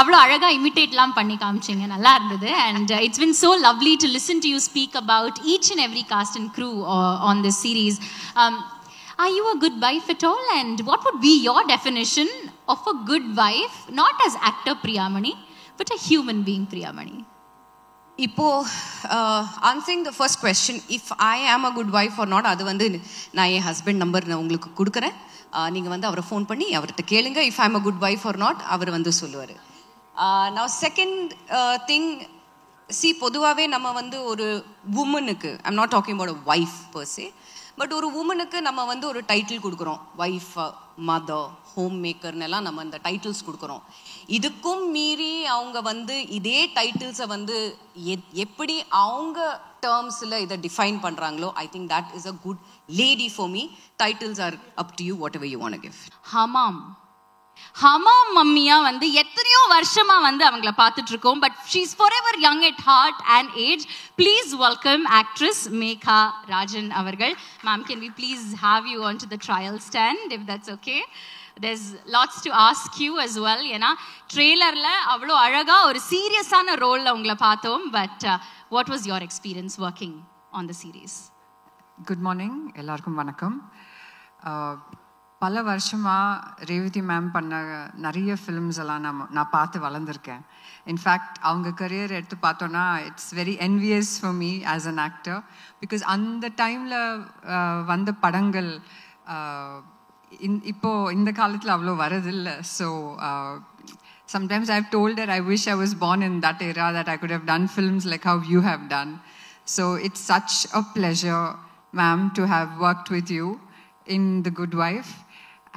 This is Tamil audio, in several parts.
அவ்வளோ அழகாக இமிட்டேட்லாம் பண்ணி காமிச்சிங்க, நல்லா இருந்தது. And it's been so lovely to listen to you speak about each and every cast and crew on this series. Are you a good wife at all? And what would be your definition of a good wife, not as actor Priyamani, but a human being Priyamani? இப்போ answering the first question, if I am a good wife or not, அது வந்து நான் என் ஹஸ்பண்ட் நம்பர் நான் உங்களுக்கு கொடுக்குறேன். நீங்கள் வந்து அவரை ஃபோன் பண்ணி அவர்கிட்ட கேளுங்க. If I am a good wife or not, அவர் வந்து சொல்லுவார். நான் செகண்ட் திங், பொதுவாகவே நம்ம வந்து ஒரு உமனுக்கு, I'm not talking about a wife per se, but ஒரு உமனுக்கு நம்ம வந்து ஒரு டைட்டில் கொடுக்குறோம். வைஃப், மதர், ஹோம் மேக்கர்னெல்லாம் நம்ம இந்த டைட்டில்ஸ் கொடுக்குறோம். இதுக்கும் மீறி அவங்க வந்து இதே டைட்டில்ஸை வந்து எப்படி அவங்க டேர்ம்ஸில் இதை டிஃபைன் பண்ணுறாங்களோ, I think that is a good lady for me. Titles are up to you, whatever you want to give. Hamam மம்மியா வந்து எத்தனையோ வருஷமா வந்து அவங்கள பார்த்துட்டு இருக்கோம். But she is forever young at heart and age. Please welcome actress Megha Rajan அவர்கள். Ma'am, can we please have you on to the trial stand, if that's okay? There's lots to ask you as well. ஏன்னா ட்ரெய்லரில் அவ்வளோ அழகாக ஒரு சீரியஸான ரோலில் உங்களை பார்த்தோம். But what was your experience working on the series? Good morning, எல்லாருக்கும் வணக்கம். பல வருஷமாக ரேவதி மேம் பண்ண நிறைய ஃபிலிம்ஸ் எல்லாம் நான் பார்த்து வளர்ந்துருக்கேன். இன்ஃபேக்ட் அவங்க கரியர் எடுத்து பார்த்தோன்னா it's very envious for me as an actor. Because அந்த டைமில் வந்த படங்கள் இப்போ இந்த காலத்தில் அவ்வளோ வரதில்லை. So sometimes I've told her I wish I was born in that era, that I could have done films like how you have done. So it's such a pleasure, ma'am, to have worked with you in The Good Wife.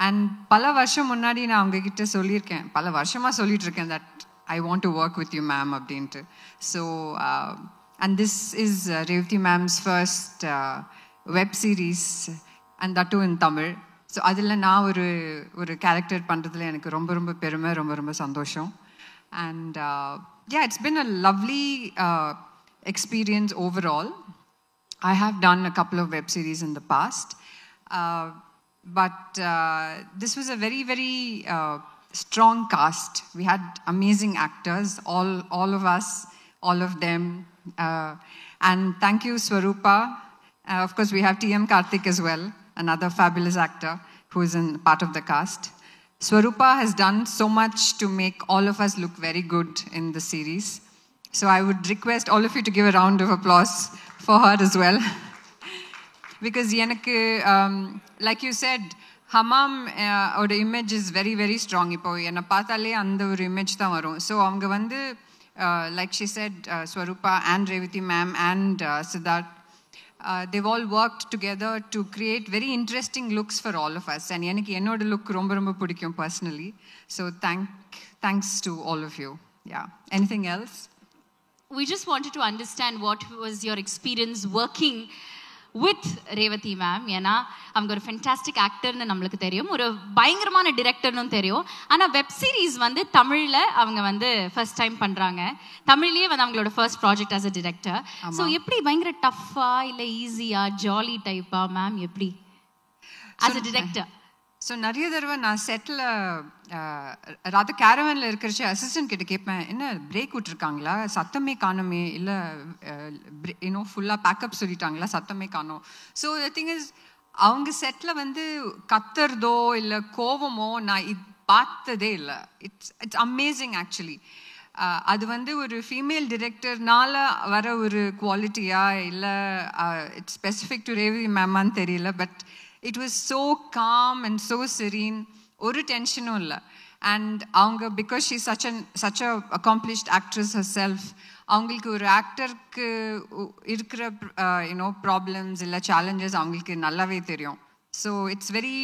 And பல வருஷம் முன்னாடி நான் அவங்கக்கிட்ட சொல்லியிருக்கேன், பல வருஷமாக சொல்லிட்டு இருக்கேன் that I want to work with you, ma'am, அப்படின்ட்டு. So and this is Revati ma'am's first web series, and that too in Tamil. So அதில் நான் ஒரு கேரக்டர் பண்ணுறதுல எனக்கு ரொம்ப ரொம்ப பெருமை, ரொம்ப ரொம்ப சந்தோஷம். And yeah, it's been a lovely experience overall. I have done a couple of web series in the past, but this was a very, very strong cast. We had amazing actors, all of us, all of them. And thank you, Swarupa. Of course, we have T.M. Karthik as well, another fabulous actor who is in part of the cast. Swarupa has done so much to make all of us look very good in the series. So I would request all of you to give a round of applause for her as well. Because எனக்கு, like you said, ஹமாம் ஓட image is very very strong. இப்போ என்னை பார்த்தாலே அந்த ஒரு இமேஜ் தான் வரும். ஸோ அவங்க வந்து like she said, Swarupa and Revati ma'am and Siddharth, they've all worked together to create very interesting looks for all of us. And எனக்கு என்னோட லுக் ரொம்ப ரொம்ப பிடிக்கும் personally. So thanks to all of you. Yeah. Anything else? We just wanted to understand what was your experience working with Revati ma'am. ஏன்னா அவங்க ஒரு ஃபென்டாஸ்டிக் ஆக்டர்னு நம்மளுக்கு தெரியும், ஒரு பயங்கரமான டிரெக்டர்னு தெரியும். ஆனால் வெப் சீரிஸ் வந்து தமிழில் அவங்க வந்து ஃபர்ஸ்ட் டைம் பண்ணுறாங்க. தமிழ்லேயே வந்து அவங்களோட first project as a director. So எப்படி பயங்கர டஃப்பா இல்லை ஈஸியா ஜாலி டைப்பா மேம், எப்படி ஆஸ் அ டிரெக்டர்? ஸோ நிறைய தடவை நான் செட்டில் ராத கேரவனில் இருக்கிறச்சு அசிஸ்டன்ட் கிட்ட கேட்பேன், என்ன பிரேக் விட்டுருக்காங்களா, சத்தமே காணுமே, இல்லை இன்னும் ஃபுல்லாக பேக்கப் சொல்லிட்டாங்களா, சத்தமே காணும். ஸோ த திங் இஸ், அவங்க செட்டில் வந்து கத்துறதோ இல்லை கோவமோ நான் இது பார்த்ததே இல்லை. It's amazing actually. அது வந்து ஒரு ஃபீமேல் டிரெக்டர்னால வர ஒரு குவாலிட்டியா இல்லை இட்ஸ் ஸ்பெசிஃபிக் டு ரேவதி மேமான்னு தெரியல. But it was so calm and so serene, ஒரு டென்ஷனும் இல்லை. அண்ட் அவங்க because she such a accomplished actress herself, அவங்களுக்கு ஒரு ஆக்டருக்கு இருக்கிற ப்ராப்ளம்ஸ் இல்லை சேலஞ்சஸ் அவங்களுக்கு நல்லாவே தெரியும். So it's very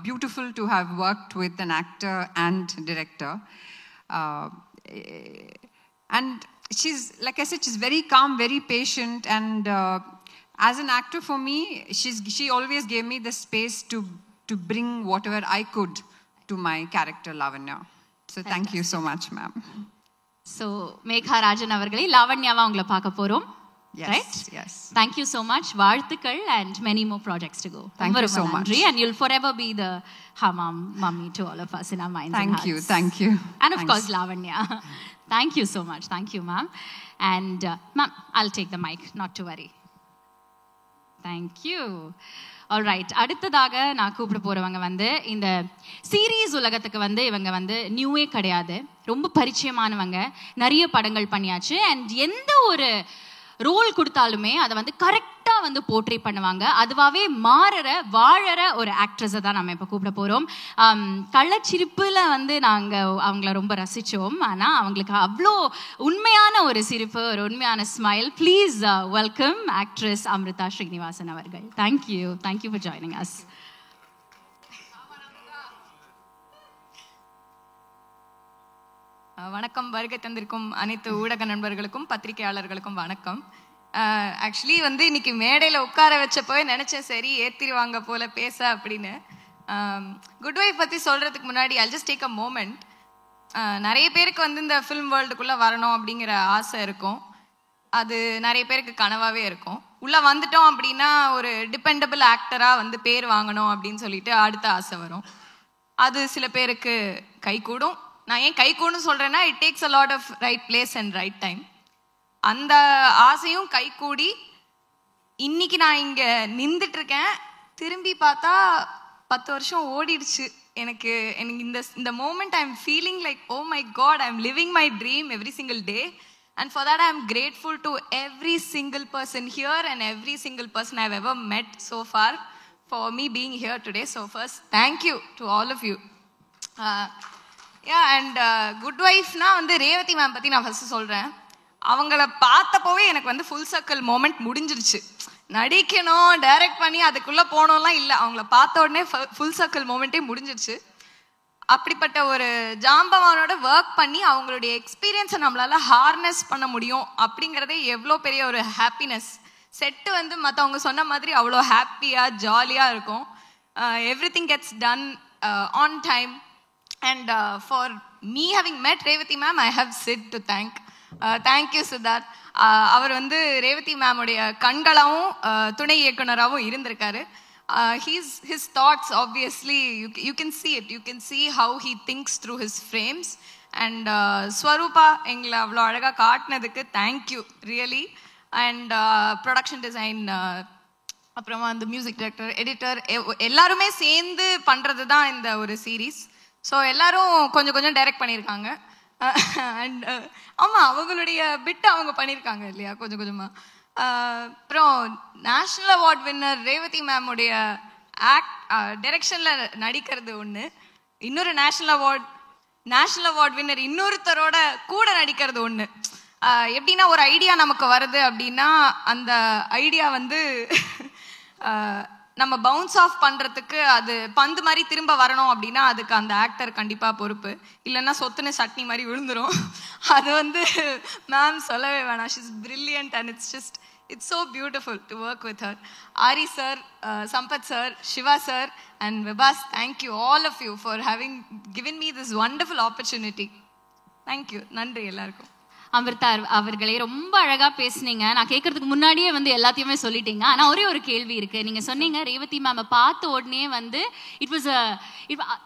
beautiful to have worked with an actor and director. And she's, like I said, she's very calm, very patient, and as an actor for me, she always gave me the space to bring whatever I could to my character Lavanya. So thank you so much, ma'am. So Megha Rajan அவர்களே, லாவண்யாவா உங்களை பார்க்க போறோம். Yes, right? yes. Thank you so much. Varthikal and many more projects to go. Thank you so much. And you'll forever be the Hamam mummy to all of us in our minds and hearts. Thank you. And of course, Lavanya. Thank you so much. Thank you, ma'am. And ma'am, I'll take the mic, not to worry. Thank you. All right. அடுத்ததாக நான் கூப்பிட போறவங்க வந்து இந்த சீரீஸ் உலகத்துக்கு வந்து இவங்க வந்து நியூவே கிடையாது, ரொம்ப பரிச்சயமானவங்க, நிறைய படங்கள் பண்ணியாச்சு. அண்ட் எந்த ஒரு ரோல் கொடுத்தாலுமே அதை வந்து கரெக்டா வந்து போர்ட்ரே பண்ணுவாங்க. அதுவாவே வாழற ஒரு ஆக்ட்ரஸை தான் நம்ம இப்போ கூப்பிட போறோம். கள்ளச்சிரிப்புல வந்து நாங்க அவங்கள ரொம்ப ரசிச்சோம். ஆனா அவங்களுக்கு அவ்வளோ உண்மையான ஒரு சிரிப்பு, ஒரு உண்மையான smile. Please welcome actress Amritha Srinivasan அவர்கள். Thank you for joining us. வணக்கம். வருகை தந்திருக்கும் அனைத்து ஊடக நண்பர்களுக்கும் பத்திரிகையாளர்களுக்கும் வணக்கம். ஆக்சுவலி வந்து இன்னைக்கு மேடையில் உட்கார வச்சப்போ நினச்சேன், சரி ஏற்றிடுவாங்க போல பேச அப்படின்னு. குட் வைஃப் பற்றி சொல்கிறதுக்கு முன்னாடி I'll just take a moment. நிறைய பேருக்கு வந்து இந்த ஃபிலிம் வேர்ல்டுக்குள்ளே வரணும் அப்படிங்கிற ஆசை இருக்கும். அது நிறைய பேருக்கு கனவாகவே இருக்கும். உள்ளே வந்துட்டோம் அப்படின்னா ஒரு டிபெண்டபிள் ஆக்டராக வந்து பேர் வாங்கணும் அப்படின்னு சொல்லிட்டு அடுத்த ஆசை வரும். அது சில பேருக்கு கை கூடும். நான் ஏன் கை கூடுன்னு சொல்கிறேன்னா, it takes a lot of right place and right time. அந்த ஆசையும் கை கூடி இன்னைக்கு நான் இங்கே நின்றுட்டுருக்கேன். திரும்பி பார்த்தா 10 வருஷம் ஓடிடுச்சு. எனக்கு இந்த moment I am feeling like, oh my God, I am living my dream every single day. And for that I am grateful to every single person here and every single person I have ever met so far for me being here today. So first, thank you to all of you. And good ஒய்ஃப்னா வந்து ரேவதி மேம் பற்றி நான் ஃபஸ்ட்டு சொல்கிறேன். அவங்கள பார்த்தப்போவே எனக்கு வந்து ஃபுல் சர்க்கிள் மூமெண்ட் முடிஞ்சிருச்சு. நடிக்கணும், டைரக்ட் பண்ணி அதுக்குள்ளே போனோம்லாம் இல்லை. அவங்கள பார்த்த உடனே ஃபுல் சர்க்கிள் மூமெண்ட்டே முடிஞ்சிருச்சு. அப்படிப்பட்ட ஒரு ஜாம்பவானோட ஒர்க் பண்ணி அவங்களுடைய எக்ஸ்பீரியன்ஸை நம்மளால ஹார்னஸ் பண்ண முடியும் அப்படிங்கிறதே எவ்வளோ பெரிய ஒரு ஹாப்பினஸ். செட்டு வந்து மற்றவங்க சொன்ன மாதிரி அவ்வளோ ஹாப்பியாக ஜாலியாக இருக்கும். Everything gets done on time. And for me having met Revathi ma'am, I have Sid to thank. Thank you, Siddharth. அவர் வந்து ரேவதி மேமுடைய கண்களாகவும் துணை இயக்குனராகவும் இருந்திருக்காரு. His thoughts, obviously, you can see it. You can see how he thinks through his frames. And Swarupa எங்களை அவ்வளோ அழகாக காட்டினதுக்கு thank you really. And production design, அப்புறமா அந்த மியூசிக் டைரக்டர், எடிட்டர் எல்லாருமே சேர்ந்து பண்ணுறது தான் இந்த ஒரு சீரீஸ். ஸோ எல்லாரும் கொஞ்சம் கொஞ்சம் டைரக்ட் பண்ணியிருக்காங்க. அண்ட் ஆமாம், அவங்களுடைய பிட்டு அவங்க பண்ணியிருக்காங்க இல்லையா கொஞ்சம் கொஞ்சமாக. அப்புறம் நேஷ்னல் அவார்ட் வின்னர் ரேவதி மேமுடைய டைரக்ஷனில் நடிக்கிறது ஒன்று, இன்னொரு நேஷ்னல் அவார்ட் வின்னர் இன்னொருத்தரோட கூட நடிக்கிறது ஒன்று. எப்படின்னா ஒரு ஐடியா நமக்கு வருது அப்படின்னா அந்த ஐடியா வந்து நம்ம பவுன்ஸ் ஆஃப் பண்ணுறதுக்கு அது பந்து மாதிரி திரும்ப வரணும் அப்படின்னா அதுக்கு அந்த ஆக்டர் கண்டிப்பாக பொறுப்பு. இல்லைன்னா சொத்துன்னு சட்னி மாதிரி விழுந்துடும். அது வந்து மேம் சொல்லவே வேணாம். She is brilliant and it's so beautiful to work with her. Ari sir, Sampath sir, Shiva sir and Vibhas, thank you all of you for having given me this wonderful opportunity. Thank you. நன்றி எல்லாருக்கும். அமிர்தா அவர்களே, ரொம்ப அழகா பேசுனீங்க. நான் கேட்கறதுக்கு முன்னாடியே வந்து எல்லாத்தையுமே சொல்லிட்டீங்க. ஆனா ஒரே ஒரு கேள்வி இருக்கு. நீங்க சொன்னீங்க ரேவதி மேம பார்த்த உடனே வந்து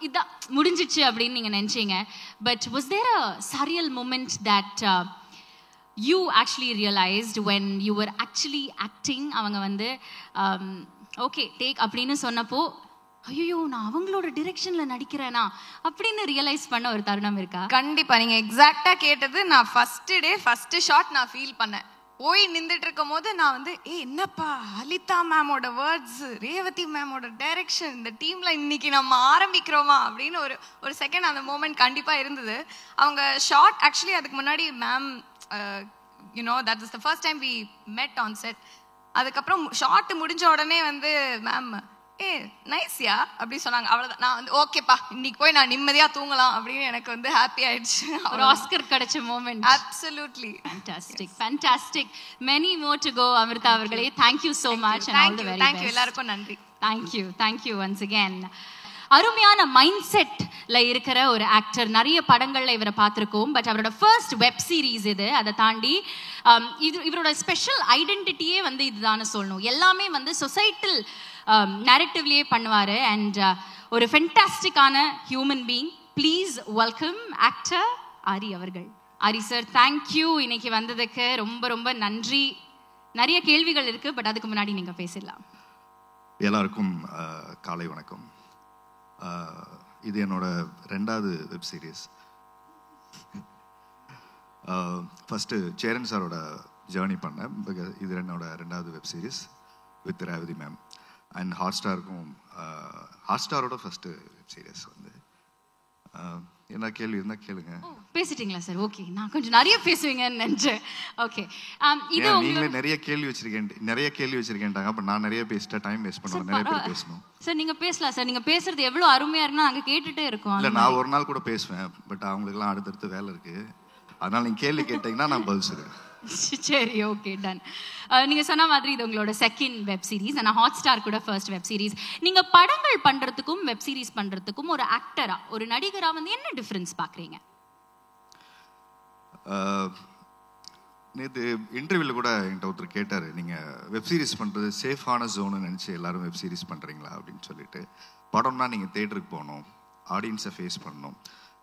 இதான் முடிஞ்சிச்சு அப்படின்னு நீங்க நினைச்சீங்க. But was there a surreal moment that you actually realized when you were actually acting? அவங்க வந்து ஓகே டேக் அப்படின்னு சொன்னப்போ, ஐயோ நான் அவங்களோட டிரெக்ஷன்ல நடிக்கிறேனா அப்படின்னு ரியலைஸ் பண்ண ஒரு தருணம் இருக்கா? கண்டிப்பா. நீங்க எக்ஸாக்டா கேட்டது. நான் ஃபர்ஸ்ட் ஷாட் நான் ஃபீல் பண்ணேன். போய் நின்றுட்டு இருக்கும் போது நான் வந்து என்னப்பா லலிதா மேமோட வேர்ட்ஸ், ரேவதி மேமோட டைரக்ஷன், இந்த டீம்ல இன்னைக்கு நம்ம ஆரம்பிக்கிறோமா அப்படின்னு ஒரு செகண்ட் அந்த மூமெண்ட் கண்டிப்பா இருந்தது. அவங்க ஷார்ட் ஆக்சுவலி அதுக்கு முன்னாடி ma'am that is the first time we met on set. அதுக்கப்புறம் ஷார்ட் முடிஞ்ச உடனே வந்து மேம் நைஸ்யா அப்படி சொன்னாங்க. அவ்வளோதான். நான் வந்து ஓகேப்பா இன்னைக்கு போய் நான் நிம்மதியாக தூங்கலாம் அப்படின்னு எனக்கு வந்து ஹாப்பி ஆயிடுச்சு. ஒரு ஆஸ்கர் கிடைச்ச moment. Absolutely fantastic. many more to go. Amritha அவர்களே, thank you so much and all the very best. Thank you எல்லாருக்கும் நன்றி. Thank you once again. அருமையான மைண்ட் செட்ல இருக்கிற ஒரு ஆக்டர். நிறைய படங்கள்ல இவரை பார்த்திருக்கோம். பட் அவரோட ஃபர்ஸ்ட் வெப் சீரிஸ் இது. அதை தாண்டி இவரோட ஸ்பெஷல் ஐடென்டிட்டியே வந்து இதுதான்னு சொல்லணும். எல்லாமே வந்து சொசைட்டல் நரேட்டிவ்லயே பண்ணுவாரு. அண்ட் ஒரு ஃபென்டாஸ்டிக்கான human being. Please welcome actor Aari அவர்கள். ஆரி சார், தேங்க்யூ இன்னைக்கு வந்ததுக்கு. ரொம்ப ரொம்ப நன்றி. நிறைய கேள்விகள் இருக்கு, பட் அதுக்கு முன்னாடி நீங்க பேசலாம். எல்லாருக்கும் காலை வணக்கம். இது என்னோட 2வது வெப் சீரிஸ். ஃபஸ்ட்டு சேரன் சாரோட ஜேர்னி பண்ணேன். இது என்னோட 2வது web series with Revathi ma'am. And ஹாட்ஸ்டாருக்கும் ஹாட்ஸ்டாரோட ஃபஸ்ட்டு வெப் சீரிஸ் வந்து. என்ன கேள்வி இருந்தால் கேளுங்க. பேசிட்டீங்களா சார்? ஓகே, நான் கொஞ்சம் நிறைய பேசுவீங்கன்னு நினைச்சேன். ஓகே, இது நீங்களே நிறைய கேள்வி வச்சிருக்கேன்ட்டாங்க. அப்ப நான் நிறைய பேசிட்டா டைம் வேஸ்ட் பண்ணுவேன். நிறைய பேர் பேசணும் சார். நீங்க பேசலாம் சார். நீங்க பேசுறது எவ்வளவு அருமையா இருக்குன்னா நாங்க கேட்டுட்டே இருக்கோம். இல்ல, நான் ஒரு நாள் கூட பேசுவேன். பட் அவங்களுக்குலாம் அடுத்தடுத்து வேலை இருக்கு. அதனால நீங்க கேள்வி கேட்டீங்கன்னா நான் பதில் சொல்லுவேன். சரி, ஓகே, டன். நீங்க சொன்ன மாதிரி இது உங்களோட செகண்ட் வெப் சீரிஸ். ஆனா ஹாட்ஸ்டார் கூட ஃபர்ஸ்ட் வெப் சீரிஸ். நீங்க படங்கள் பண்றதுக்கும் வெப் சீரிஸ் பண்றதுக்கும் ஒரு ஆக்டரா, ஒரு நடிகரா வந்து என்ன டிஃபரன்ஸ் பாக்குறீங்க? நேற்று இன்டர்வியூவில் கூட என்கிட்ட ஒருத்தர் கேட்டார், நீங்கள் வெப் சீரிஸ் பண்ணுறது சேஃபான ஜோனு நினச்சி எல்லாரும் வெப் சீரிஸ் பண்ணுறீங்களா அப்படின்னு சொல்லிட்டு. படம்னா நீங்கள் தேட்டருக்கு போகணும், ஆடியன்ஸை ஃபேஸ் பண்ணணும்,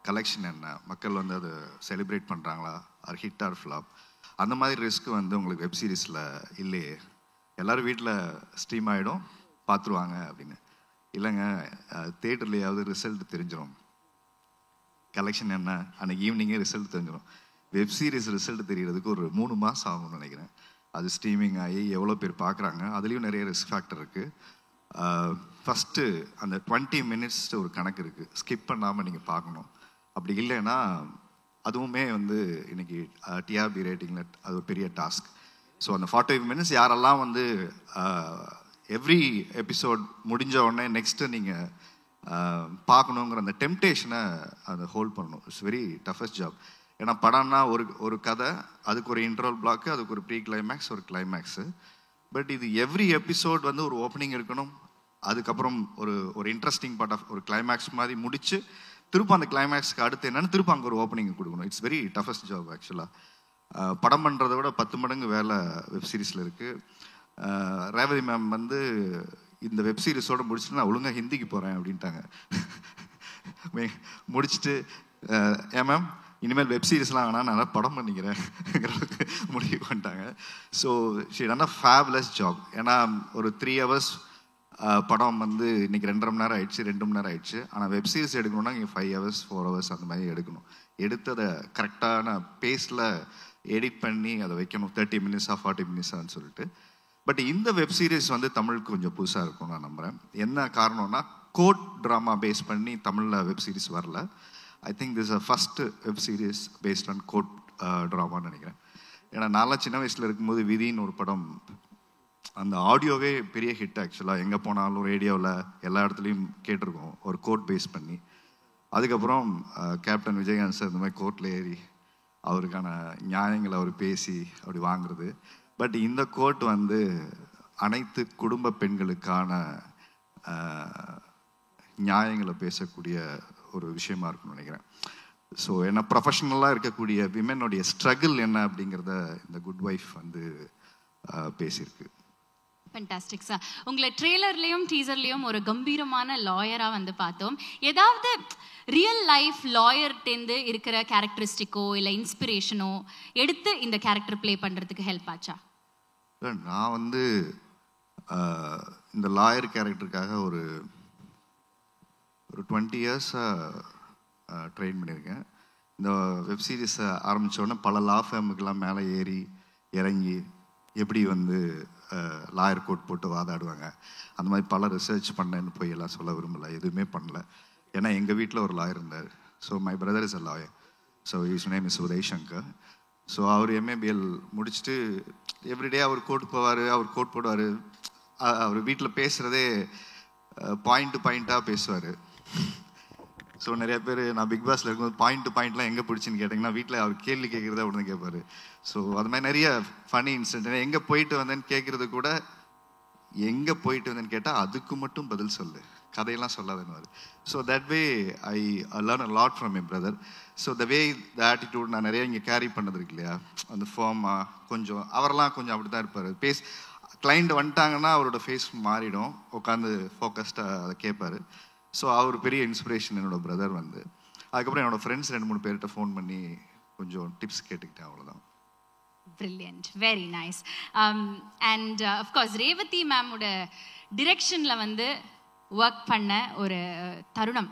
கலெக்ஷன் என்ன, மக்கள் வந்து அதை செலிப்ரேட் பண்ணுறாங்களா, ஆர் ஹிட் ஆர் ஃப்ளாப், அந்த மாதிரி ரிஸ்க் வந்து உங்களுக்கு வெப் சீரிஸில் இல்லையே. எல்லோரும் வீட்டில் ஸ்ட்ரீம் ஆகிடும், பார்த்துருவாங்க அப்படின்னு. இல்லைங்க, தேட்டர்லையாவது ரிசல்ட் தெரிஞ்சிடும், கலெக்ஷன் என்ன அன்றைக்கி ஈவினிங்கே ரிசல்ட் தெரிஞ்சிடும். வெப் சீரிஸ் ரிசல்ட் தெரியறதுக்கு ஒரு 3 மாதம் ஆகும்னு நினைக்கிறேன். அது ஸ்ட்ரீமிங் ஆகி எவ்வளோ பேர் பார்க்குறாங்க, அதுலேயும் நிறைய ரிஸ்க் ஃபேக்டர் இருக்குது. ஃபஸ்ட்டு அந்த 20 minutes ஒரு கணக்கு இருக்குது, ஸ்கிப் பண்ணாமல் நீங்கள் பார்க்கணும். அப்படி இல்லைன்னா அதுவுமே வந்து இன்னைக்கு டிஆர்பி ரேட்டிங்கில் அது ஒரு பெரிய டாஸ்க். ஸோ அந்த 45 minutes யாரெல்லாம் வந்து எவ்ரி எபிசோட் முடிஞ்ச உடனே நெக்ஸ்ட்டு நீங்கள் பார்க்கணுங்கிற அந்த டெம்டேஷனை அதை ஹோல்ட் பண்ணணும். It's very toughest job. ஏன்னா படம்னா ஒரு கதை, அதுக்கு ஒரு இன்ட்ரோல் பிளாக்கு, அதுக்கு ஒரு ப்ரீ கிளைமேக்ஸ், ஒரு கிளைமேக்ஸு. பட் இது எவ்ரி எபிசோட் வந்து ஒரு ஓப்பனிங் இருக்கணும், அதுக்கப்புறம் ஒரு இன்ட்ரெஸ்டிங் பார்ட் ஆஃப் ஒரு கிளைமேக்ஸ் மாதிரி முடிச்சு திரும்ப அந்த கிளைமேக்ஸ்க்கு அடுத்து என்னன்னு திரும்ப அங்கே ஒரு ஓப்பனிங் கொடுக்கணும். இட்ஸ் வெரி டஃபஸ்ட் ஜாப் ஆக்சுவலாக. படம் பண்ணுறதை விட 10 மடங்கு வேலை வெப் சீரிஸில் இருக்குது. ரேவதி மேம் வந்து இந்த வெப் சீரிஸோடு முடிச்சுட்டு நான் ஒழுங்காக ஹிந்திக்கு போகிறேன் அப்படின்ட்டாங்க. முடிச்சுட்டு ஏன் மேம் இனிமேல் வெப் சீரிஸ்லாம் வேணா, நான் படம் பண்ணிக்கிறேன் முடிவு பண்ணிட்டாங்க. So she done a fabulous job. ஏன்னா ஒரு 3 hours படம் வந்து இன்னைக்கு 2.5 மணி நேரம் ஆயிடுச்சு, 2 மணி நேரம் ஆயிடுச்சு. ஆனால் வெப் சீரிஸ் எடுக்கணும்னா இங்கே 5 hours 4 hours அந்த மாதிரி எடுக்கணும். எடுத்து அதை கரெக்டான பேஸில் எடிட் பண்ணி அதை வைக்கணும். 30 minutes 40 minutes சொல்லிட்டு. பட் இந்த வெப் சீரிஸ் வந்து தமிழுக்கு கொஞ்சம் புதுசாக இருக்கும் நான் நம்புகிறேன். என்ன காரணம்னா, கோர்ட் ட்ராமா பேஸ் பண்ணி தமிழில் வெப் சீரிஸ் வரல. I think this first web series based on court ட்ராமான்னு நினைக்கிறேன். ஏன்னா நான்லாம் சின்ன வயசில் இருக்கும்போது விதின்னு ஒரு படம், அந்த ஆடியோவே பெரிய ஹிட் ஆக்சுவலாக. எங்கே போனாலும் ரேடியோவில் எல்லா இடத்துலையும் கேட்டிருக்கோம், ஒரு கோர்ட் பேஸ் பண்ணி. அதுக்கப்புறம் கேப்டன் விஜயகாந்த் சார் இந்த மாதிரி கோர்ட்டில் ஏறி அவருக்கான நியாயங்களை அவர் பேசி அப்படி வாங்குறது. பட் இந்த கோர்ட் வந்து அனைத்து குடும்ப பெண்களுக்கான நியாயங்களை பேசக்கூடிய ஒரு விஷயமா இருக்குன்னு நினைக்கிறேன். ஸோ என்ன ப்ரொஃபஷனலாக இருக்கக்கூடிய விமெனுடைய ஸ்ட்ரகிள் என்ன அப்படிங்கிறத இந்த குட் ஒய்ஃப் வந்து பேசியிருக்கு. Fantastic sir. உங்களை ட்ரெய்லர்லேயும் டீசர்லேயும் ஒரு கம்பீரமான லாயராக வந்து பார்த்தோம். ஏதாவது ரியல் லைஃப் லாயர்ட்டேருந்து இருக்கிற கேரக்டரிஸ்டிக்கோ இல்லை இன்ஸ்பிரேஷனோ எடுத்து இந்த கேரக்டர் ப்ளே பண்ணுறதுக்கு ஹெல்ப் ஆச்சா? நான் வந்து இந்த லாயர் கேரக்டருக்காக ஒரு 20 years ட்ரெயின் பண்ணியிருக்கேன். இந்த வெப் சீரிஸை ஆரம்பித்தோடனே பல லா ஃபேமுக்கெல்லாம் மேலே ஏறி இறங்கி எப்படி வந்து லாயர் கோட் போட்டு வாதாடுவாங்க, அந்த மாதிரி பல ரிசர்ச் பண்ணேன்னு போய் எல்லாம் சொல்ல விரும்பலை, எதுவுமே பண்ணல. ஏன்னா எங்கள் வீட்டில் ஒரு லாயர் இருந்தார். So my brother is a lawyer. So his name is Uday Shankar. So அவர் எம்ஏபிஎல் முடிச்சுட்டு எவ்ரிடே அவர் கோர்ட் போவார், அவர் கோர்ட் போடுவார். அவர் வீட்டில் பேசுகிறதே பாயிண்ட் டு பாயிண்ட்டாக பேசுவார். ஸோ நிறைய பேர் நான் பிக் பாஸில் இருக்கும்போது பாயிண்ட் டு பாயிண்ட்லாம் எங்கே பிடிச்சின்னு கேட்டிங்கன்னா வீட்டில் அவர் கேள்வி கேட்குறதா உடனே கேட்பார். ஸோ அது மாதிரி நிறைய ஃபனி இன்சிடென்ட். எங்கே போயிட்டு வந்தேன்னு கேட்குறது கூட, எங்கே போயிட்டு வந்தேன்னு கேட்டால் அதுக்கு மட்டும் பதில் சொல்லு, கதையெல்லாம் சொல்லாதுன்னு. So that way I learn a lot from my brother. So the way the attitude நான் நிறைய இங்கே கேரி பண்ணது இருக்கு இல்லையா, அந்த ஃபார்மாக கொஞ்சம் அவரெல்லாம் கொஞ்சம் அப்படி தான் இருப்பார். கிளைண்ட் வந்துட்டாங்கன்னா அவரோட ஃபேஸ் மாறிடும், உட்காந்து ஃபோக்கஸ்டாக அதை கேட்பார். ஸோ அவர் பெரிய இன்ஸ்பிரேஷன் என்னோட பிரதர் வந்து. அதுக்கப்புறம் என்னோட ஃப்ரெண்ட்ஸ் 2-3 பேர்கிட்ட ஃபோன் பண்ணி கொஞ்சம் டிப்ஸ் கேட்டுக்கிட்டேன், அவ்வளோதான். Brilliant, very nice. And of course Revathi மேமோட டிரெக்ஷனில் வந்து ஒர்க் பண்ண ஒரு தருணம்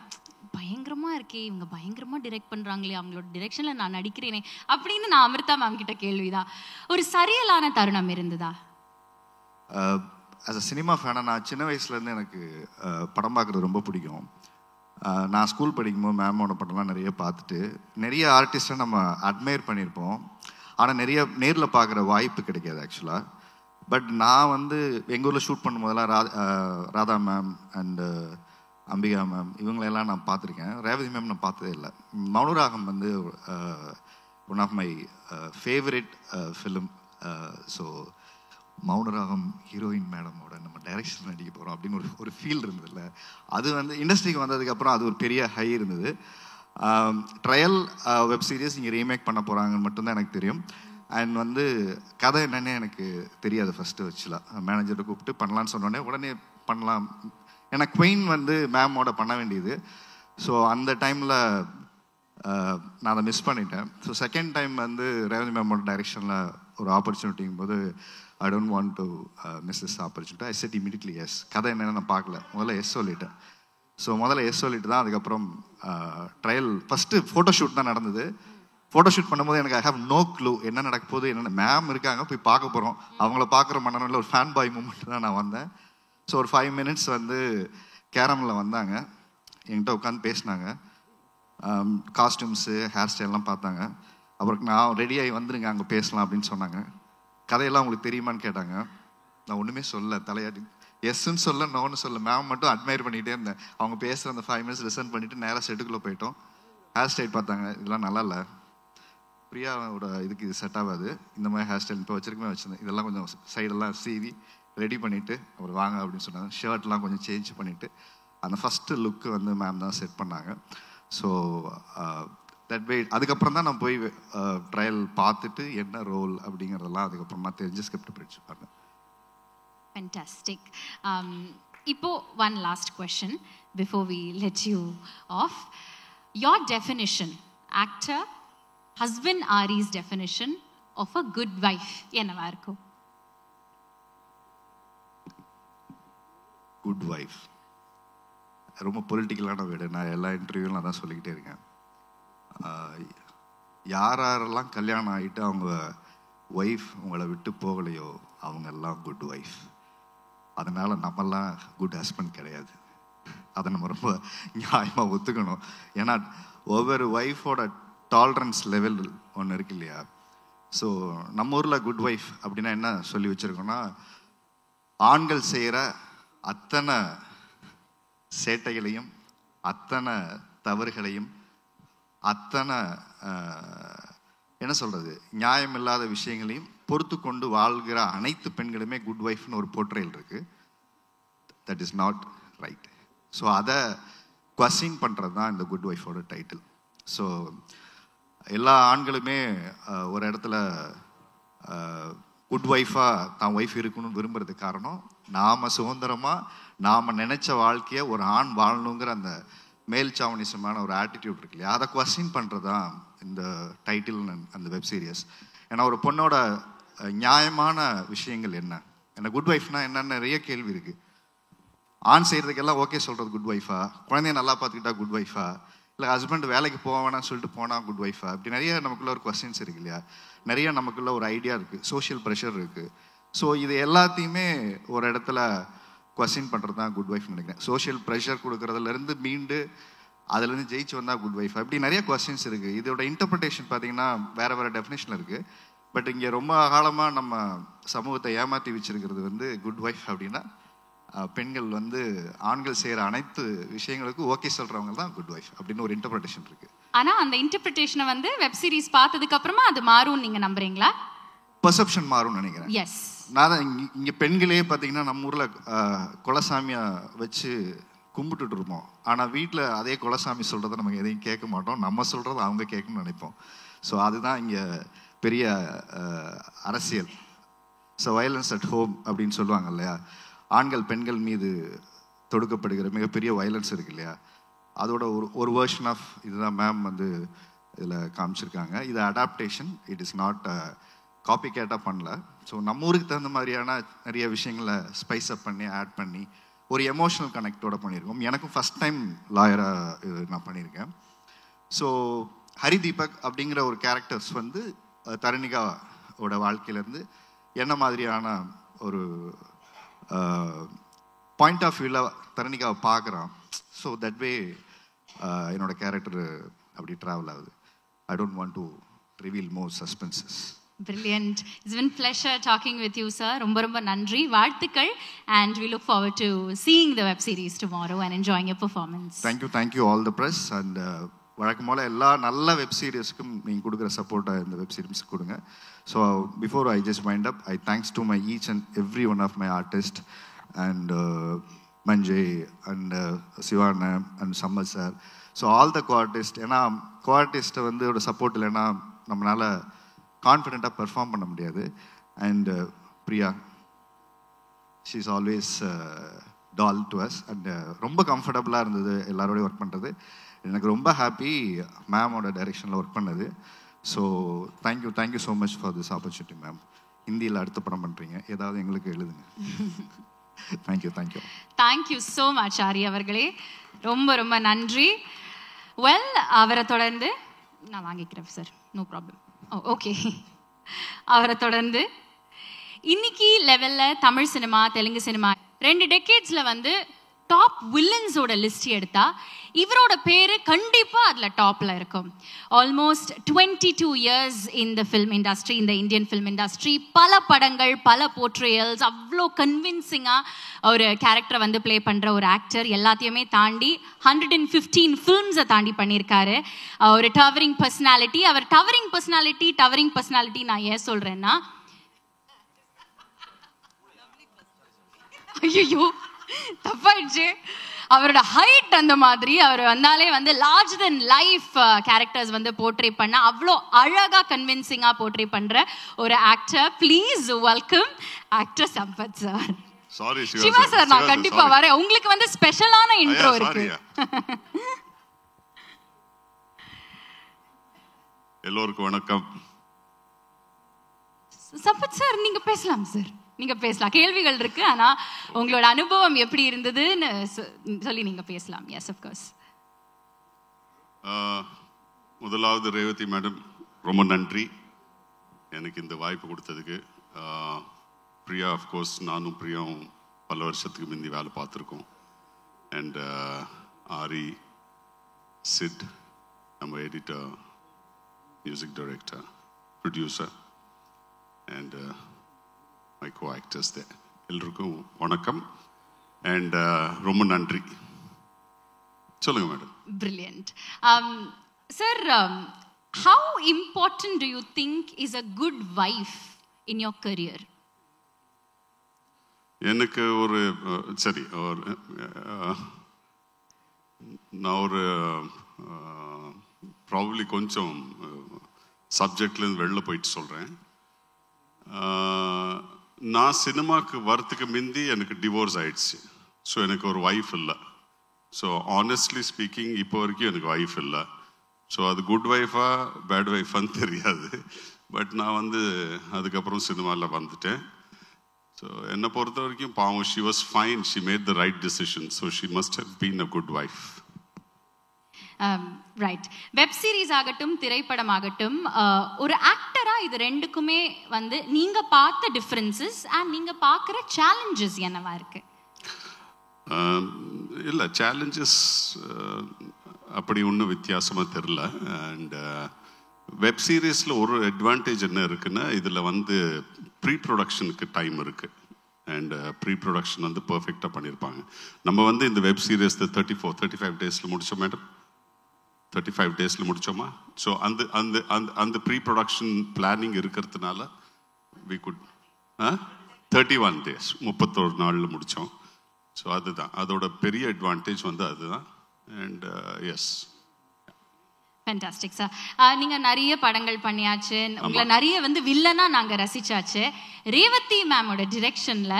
பயங்கரமாக இருக்கே, இவங்க பயங்கரமாக டிரெக்ட் பண்ணுறாங்களே, அவங்களோட டிரெக்ஷனில் நான் நடிக்கிறேனே அப்படின்னு நான் அமிர்தா மேம் கிட்ட கேள்விதான். ஒரு சரியலான தருணம் இருந்ததா? ஆஸ் அ சினிமா ஃபேனாக நான் சின்ன வயசுலேருந்து எனக்கு படம் பார்க்குறது ரொம்ப பிடிக்கும். நான் ஸ்கூல் படிக்கும்போது மேமோட படம்லாம் நிறைய பார்த்துட்டு நிறைய ஆர்டிஸ்ட்டை நம்ம அட்மையர் பண்ணியிருப்போம். ஆனால் நிறைய நேரில் பார்க்குற வாய்ப்பு கிடைக்காது ஆக்சுவலாக. பட் நான் வந்து எங்கள் ஊரில் ஷூட் பண்ணும்போதெல்லாம் Radha ma'am and Ambika ma'am இவங்களெல்லாம் நான் பார்த்துருக்கேன். ரேவதி மேம் நான் பார்த்ததே இல்லை. மௌனராகம் வந்து one of my favourite film. So Mouna Ragam heroine மேடமோட நம்ம டைரக்ஷன் நடிக்க போகிறோம் அப்படின்னு ஒரு ஃபீல் இருந்ததில்ல. அது வந்து இண்டஸ்ட்ரிக்கு வந்ததுக்கப்புறம் அது ஒரு பெரிய ஹை இருந்தது. ட்ரையல் வெப் சீரிஸ் இங்கே ரீமேக் பண்ண போகிறாங்கன்னு மட்டும்தான் எனக்கு தெரியும். அண்ட் வந்து கதை என்னன்னே எனக்கு தெரியாது ஃபஸ்ட்டு வச்சுலாம். மேனேஜரை கூப்பிட்டு பண்ணலான்னு சொன்னோடனே உடனே பண்ணலாம். ஏன்னா குயின் வந்து மேமோட பண்ண வேண்டியது. ஸோ அந்த டைமில் நான் அதை மிஸ் பண்ணிட்டேன். ஸோ செகண்ட் டைம் வந்து ரேவதி மேமோட டைரெக்ஷனில் ஒரு ஆப்பர்ச்சுனிட்டிங்கும் போது I don't want to miss this opportunity. I said immediately yes. கதை என்னென்னு நான் பார்க்கல, முதல்ல எஸ் சொல்லிட்டேன். ஸோ முதல்ல எஸ் சொல்லிட்டு தான் அதுக்கப்புறம் ட்ரையல் ஃபஸ்ட்டு ஃபோட்டோஷூட் தான் நடந்தது. ஃபோட்டோஷூட் பண்ணும்போது எனக்கு ஐ ஹேவ் நோ க்ளூ என்ன நடக்க போகுது, என்னென்ன மேம் இருக்காங்க போய் பார்க்க போகிறோம், அவங்கள பார்க்குற மன்னனில் ஒரு ஃபேன் பாய் மூமெண்ட் தான் நான் வந்தேன். ஸோ ஒரு 5 minutes வந்து கேரமில் வந்தாங்க, என்கிட்ட உட்காந்து பேசினாங்க, காஸ்டியூம்ஸு ஹேர் ஸ்டைல்லாம் பார்த்தாங்க. அப்புறம் நான் ரெடியாகி வந்துருங்க அங்கே பேசலாம் அப்படின்னு சொன்னாங்க. கதையெல்லாம் உங்களுக்கு தெரியுமான்னு கேட்டாங்க. நான் ஒன்றுமே சொல்ல, தலையாட்டி எஸ்ன்னு சொல்ல நோன்னு சொல்ல, மேம் மட்டும் அட்மையர் பண்ணிகிட்டே இருந்தேன். அவங்க பேசுகிற அந்த 5 minutes லிசன் பண்ணிவிட்டு நேராக செட்டுக்குள்ளே போயிட்டோம். ஹேர் ஸ்டைல் பார்த்தாங்க, இதெல்லாம் நல்லா இல்லை, பிரியாவோட இதுக்கு இது செட் ஆகாது, இந்த மாதிரி ஹேர் ஸ்டைல் இப்போ வச்சிருக்கமே வச்சுருந்தேன், இதெல்லாம் கொஞ்சம் சைடெல்லாம் சீவி ரெடி பண்ணிவிட்டு அப்புறம் வாங்க அப்படின்னு சொன்னாங்க. ஷர்ட்லாம் கொஞ்சம் சேஞ்ச் பண்ணிவிட்டு அந்த ஃபஸ்ட்டு லுக்கு வந்து மேம் தான் செட் பண்ணாங்க. ஸோ தட் வே அதுக்கப்புறம் தான் நான் போய் ட்ரையல் பார்த்துட்டு என்ன ரோல் அப்படிங்கிறதெல்லாம் அதுக்கப்புறமா தெரிஞ்சு ஸ்கிரிப்ட் படிச்சு பாருங்க. Fantastic. இப்போ one last question before we let you off. Your definition, actor, husband Ari's definition of a good wife என்னவா இருக்கும்? குட் வைஃப் ரொம்ப பொலிட்டிக்கலான வீடு. நான் எல்லா இன்டர்வியூலாம் தான் சொல்லிக்கிட்டே இருக்கேன். யாரெல்லாம் கல்யாணம் ஆகிட்டு அவங்க ஒய்ஃப் உங்களை விட்டு போகலையோ அவங்க எல்லாம் குட் ஒய்ஃப். அதனால் நம்மெல்லாம் குட் ஹஸ்பண்ட் கிடையாது. அதை நம்ம ரொம்ப நியாயமாக ஒத்துக்கணும். ஏன்னா ஒவ்வொரு ஒய்ஃபோட டாலரன்ஸ் லெவல் ஒன்று இருக்கு இல்லையா. ஸோ நம்ம ஊரில் குட் ஒய்ஃப் அப்படின்னா என்ன சொல்லி வச்சுருக்கோன்னா, ஆண்கள் செய்கிற அத்தனை சேட்டைகளையும் அத்தனை தவறுகளையும் அத்தனை என்ன சொல்கிறது நியாயமில்லாத விஷயங்களையும் பொறுத்து கொண்டு வாழ்கிற அனைத்து பெண்களுமே குட் ஒய்ஃப்னு ஒரு போர்ட்ரேல் இருக்குது. That is not right. So அதை குவஸ்டின் பண்ணுறது தான் இந்த குட் ஒய்ஃபோட டைட்டில். ஸோ எல்லா ஆண்களுமே ஒரு இடத்துல குட் ஒய்ஃபாக தான் ஒய்ஃப் இருக்கணும்னு விரும்புறதுக்கு காரணம், நாம் சுதந்திரமாக நாம் நினச்ச வாழ்க்கையை ஒரு ஆண் வாழணுங்கிற அந்த மேல் சாவனிசமான ஒரு ஆட்டிடியூட் இருக்கு இல்லையா, அதை குவஸ்டின் பண்ணுறது தான் இந்த டைட்டில் அந்த வெப் சீரியஸ். ஏன்னா ஒரு பொண்ணோட நியாயமான விஷயங்கள் என்ன, ஏன்னா குட் ஒய்ஃப்னா என்னென்ன நிறைய கேள்வி இருக்குது. ஆண் செய்கிறதுக்கெல்லாம் ஓகே சொல்கிறது குட் ஒய்ஃபா, குழந்தைய நல்லா பார்த்துக்கிட்டா குட் ஒய்ஃபா, இல்லை ஹஸ்பண்ட் வேலைக்கு போவேணான்னு சொல்லிட்டு போனால் குட் ஒய்ஃபா, இப்படி நிறைய நமக்குள்ள ஒரு கொஸ்டின்ஸ் இருக்கு இல்லையா, நிறைய நமக்குள்ள ஒரு ஐடியா இருக்குது, சோஷியல் ப்ரெஷர் இருக்குது. ஸோ இது எல்லாத்தையுமே ஒரு இடத்துல கொஸ்டின் பண்ணுறது தான் குட் ஒய்ஃப்னு நினைக்கிறேன். சோஷியல் ப்ரெஷர் கொடுக்குறதுலேருந்து மீண்டு அதுலேருந்து ஜெயிச்சு வந்தால் குட் ஒய்ஃப், அப்படி நிறைய கொஸ்டின்ஸ் இருக்குது. இதோட இன்டர்பிரிட்டேஷன் பார்த்தீங்கன்னா வேறு வேறு டெஃபினேஷன் இருக்குது. பட் இங்கே ரொம்ப காலமாக நம்ம சமூகத்தை ஏமாற்றி வச்சிருக்கிறது வந்து குட் ஒய்ஃப் அப்படின்னா பெண்கள் வந்து ஆண்கள் செய்கிற அனைத்து விஷயங்களுக்கும் ஓகே சொல்கிறவங்க தான் குட் ஒய்ஃப் அப்படின்னு ஒரு இன்டர்பிரிட்டேஷன் இருக்குது. ஆனால் அந்த இன்டர்பிரிட்டேஷனை வந்து வெப் சீரிஸ் பார்த்ததுக்கு அப்புறமா அது மாறும் நீங்கள் நம்புறீங்களா? பெர்செப்ஷன் மாறும்னு நினைக்கிறேன். எஸ், நான் தான் இங்கே பெண்களே பார்த்தீங்கன்னா நம்ம ஊரில் குலசாமியை வச்சு கும்பிட்டுட்டு இருப்போம். ஆனால் வீட்டில் அதே குலசாமி சொல்கிறத நமக்கு எதையும் கேட்க மாட்டோம், நம்ம சொல்கிறத அவங்க கேட்கணும்னு நினைப்போம். ஸோ அதுதான் இங்கே பெரிய அரசியல். ஸோ வயலன்ஸ் அட் ஹோம் அப்படின்னு சொல்லுவாங்க இல்லையா, ஆண்கள் பெண்கள் மீது தொடுக்கப்படுகிற மிகப்பெரிய வயலன்ஸ் இருக்கு இல்லையா, அதோட ஒரு வேர்ஷன் ஆஃப் இதுதான் மேம் வந்து இதில் காமிச்சிருக்காங்க. இது adaptation, it is not copy கேட்டாக பண்ணல. ஸோ நம்ம ஊருக்கு தகுந்த மாதிரியான நிறைய விஷயங்களை ஸ்பைஸ் அப் பண்ணி ஆட் பண்ணி ஒரு எமோஷனல் கனெக்டோட பண்ணியிருக்கோம். எனக்கும் ஃபஸ்ட் டைம் லாயராக நான் பண்ணியிருக்கேன். ஸோ ஹரி தீபக் அப்படிங்கிற ஒரு கேரக்டர்ஸ் வந்து தரணிகாவோட வாழ்க்கையிலேருந்து என்ன மாதிரியான ஒரு பாயிண்ட் ஆஃப் வியூவில் தரணிகாவை பார்க்குறான். ஸோ தட் வே என்னோட கேரக்டர் அப்படி ட்ராவல் ஆகுது. I don't want to reveal more suspenses. Brilliant. It's been pleasure talking with you, sir. ரொம்ப நன்றி, வாழ்த்துக்கள், and we look forward to seeing the web series tomorrow and enjoying your performance. Thank you all the press, and வழக்கம் போல எல்லா நல்ல வெப் சீரிஸ்க்கும் நீங்கள் கொடுக்குற சப்போர்ட்டை இந்த வெப் சீரிஸ்க்கு கொடுங்க. So before I just wind up, I thanks to my each and every one of my artist and Manjay and Sivana and Sammath sir. So all the coartist, ஏன்னா கோஆர்டிஸ்ட்டை வந்து ஒரு சப்போர்ட் இல்லைன்னா நம்மளால் கான்ஃபிடெண்ட்டாக பெர்ஃபார்ம் பண்ண முடியாது. And Priya, she is always doll to us, and ரொம்ப கம்ஃபர்டபுளாக இருந்தது எல்லாரோடையும் ஒர்க் பண்ணுறது. எனக்கு ரொம்ப ஹாப்பி மேமோட டைரெக்ஷனில் ஒர்க் பண்ணது. So thank you so much for this opportunity ma'am. ஹிந்தியில் அடுத்த படம் பண்ணுறீங்க, ஏதாவது எங்களுக்கு எழுதுங்க. தேங்க்யூ ஸோ மச் ஆரி அவர்களே, ரொம்ப நன்றி. வெல், அவரை தொடர்ந்து நான் வாங்கிக்கிறேன் சார், நோ ப்ராப்ளம். ஓகே, அவரை தொடர்ந்து இன்னைக்கு லெவலில் தமிழ் சினிமா தெலுங்கு சினிமா 2 டெக்கேட்ஸில் வந்து டாப் வில்லன்ஸோட லிஸ்ட் எடுத்தா இவரோட பேரு கண்டிப்பா அதுல டாப்ல இருக்கும். ஆல்மோஸ்ட் 22 years இந்த ஃபில்ம் இண்டஸ்ட்ரி, இந்த இந்தியன் ஃபில்ம் இண்டஸ்ட்ரி, பல படங்கள், பல போர்ட்ரேயல்ஸ், அவ்வளோ கன்வின்சிங்கா ஒரு கேரக்டரை வந்து பிளே பண்ற ஒரு ஆக்டர். எல்லாத்தையுமே தாண்டி 115 ஃபில்ம்ஸை தாண்டி பண்ணியிருக்காரு. ஒரு டவரிங் பர்சனாலிட்டி. அவர் டவரிங் பர்சனாலிட்டி நான் ஏன் சொல்றேன்னா, ஐயோ தப்பாயிடுச்சு, அவரோட ஹைட் அந்த மாதிரி, அவர் வந்தாலே வந்து லார்ஜ் தென் லைஃப் கேரக்டர்ஸ் வந்து போர்ட்ரே பண்ண அவ்வளோ அழகா கன்வின்சிங்கா போர்ட்ரே பண்ற ஒரு actor. Please welcome actor Sampath sir. Sorry Siva sir, நான் கண்டிப்பா வரேன், உங்களுக்கு வந்து ஸ்பெஷலான இன்ட்ரோ இருக்கு. எல்லோருக்கும் வணக்கம். சம்பத் சார், நீங்க பேசலாம் சார், நீங்க பேசலாம். கேள்விகள் இருக்கு, ஆனா உங்களோட அனுபவம் எப்படி இருந்ததுன்னு சொல்லி நீங்க பேசலாம். Yes, of course. முதலாவது ரேவதி மேடம், ரொம்ப நன்றி எனக்கு இந்த வாய்ப்பு கொடுத்ததுக்கு. பிரியா, ஆஃப்கோர்ஸ் நானும் பிரியாவும் பல வருஷத்துக்கு முந்தி வேலை பார்த்துருக்கோம். அண்ட் ஆரி, சிட், நம்ம editor, music director, producer and my co-actors there. எல்லாருக்கும் வணக்கம் அண்ட் ரொம்ப நன்றி. சொல்லுங்க madam. Brilliant. Sir, how important do you think is a good wife in your career? எனக்கு ஒரு சரி, நான் ஒரு ப்ராபப்ளி கொஞ்சம் சப்ஜெக்ட்லேருந்து வெளில போயிட்டு சொல்கிறேன். நான் சினிமாவுக்கு வரத்துக்கு முந்தி எனக்கு டிவோர்ஸ் ஆயிடுச்சு. ஸோ எனக்கு ஒரு ஒய்ஃப் இல்லை. ஸோ ஆனஸ்ட்லி ஸ்பீக்கிங் இப்போ வரைக்கும் எனக்கு ஒய்ஃப் இல்லை. ஸோ அது குட் ஒய்ஃபா பேட் ஒய்ஃபான்னு தெரியாது. பட் நான் வந்து அதுக்கப்புறம் சினிமாவில் வந்துட்டேன். ஸோ என்னை பொறுத்த வரைக்கும் பாவம், she was fine, she made the right decision. So she must have been a good wife. Right. Web series ஆகட்டும், திரைப்படம் ஆகட்டும், ஒரு ஆக்டரா இது ரெண்டுக்குமே வந்து நீங்க பார்த்த டிஃபரன்சஸ் அண்ட் நீங்க பார்க்குற சேலஞ்சஸ் என்னவா இருக்கு? இல்லை, சேலஞ்சஸ் அப்படி ஒன்றும் வித்தியாசமாக தெரில. அண்ட் வெப் சீரிஸில் ஒரு அட்வான்டேஜ் என்ன இருக்குன்னா, இதில் வந்து ப்ரீ ப்ரொடக்ஷனுக்கு டைம் இருக்குது. அண்ட் ப்ரீ ப்ரொடக்ஷன் வந்து பர்ஃபெக்டாக பண்ணியிருப்பாங்க. நம்ம வந்து இந்த வெப் சீரிஸ் 35 டேஸில் முடித்தோம் மேடம். 35 டேஸில் முடித்தோமா? ஸோ அந்த அந்த அந்த அந்த ப்ரீ ப்ரொடக்ஷன் பிளானிங் இருக்கிறதுனால வி குட் 31 டேஸ் 31 நாளில் முடித்தோம். ஸோ அதுதான் அதோட பெரிய அட்வான்டேஜ் வந்து அதுதான். And yes, fantastic sir. நீங்க நிறைய படங்கள் பண்ணியாச்சு, உங்களை நிறைய வந்து வில்லனா நாங்க ரசிச்சாச்சு. ரேவதி மேமோட டிரெக்ஷன்ல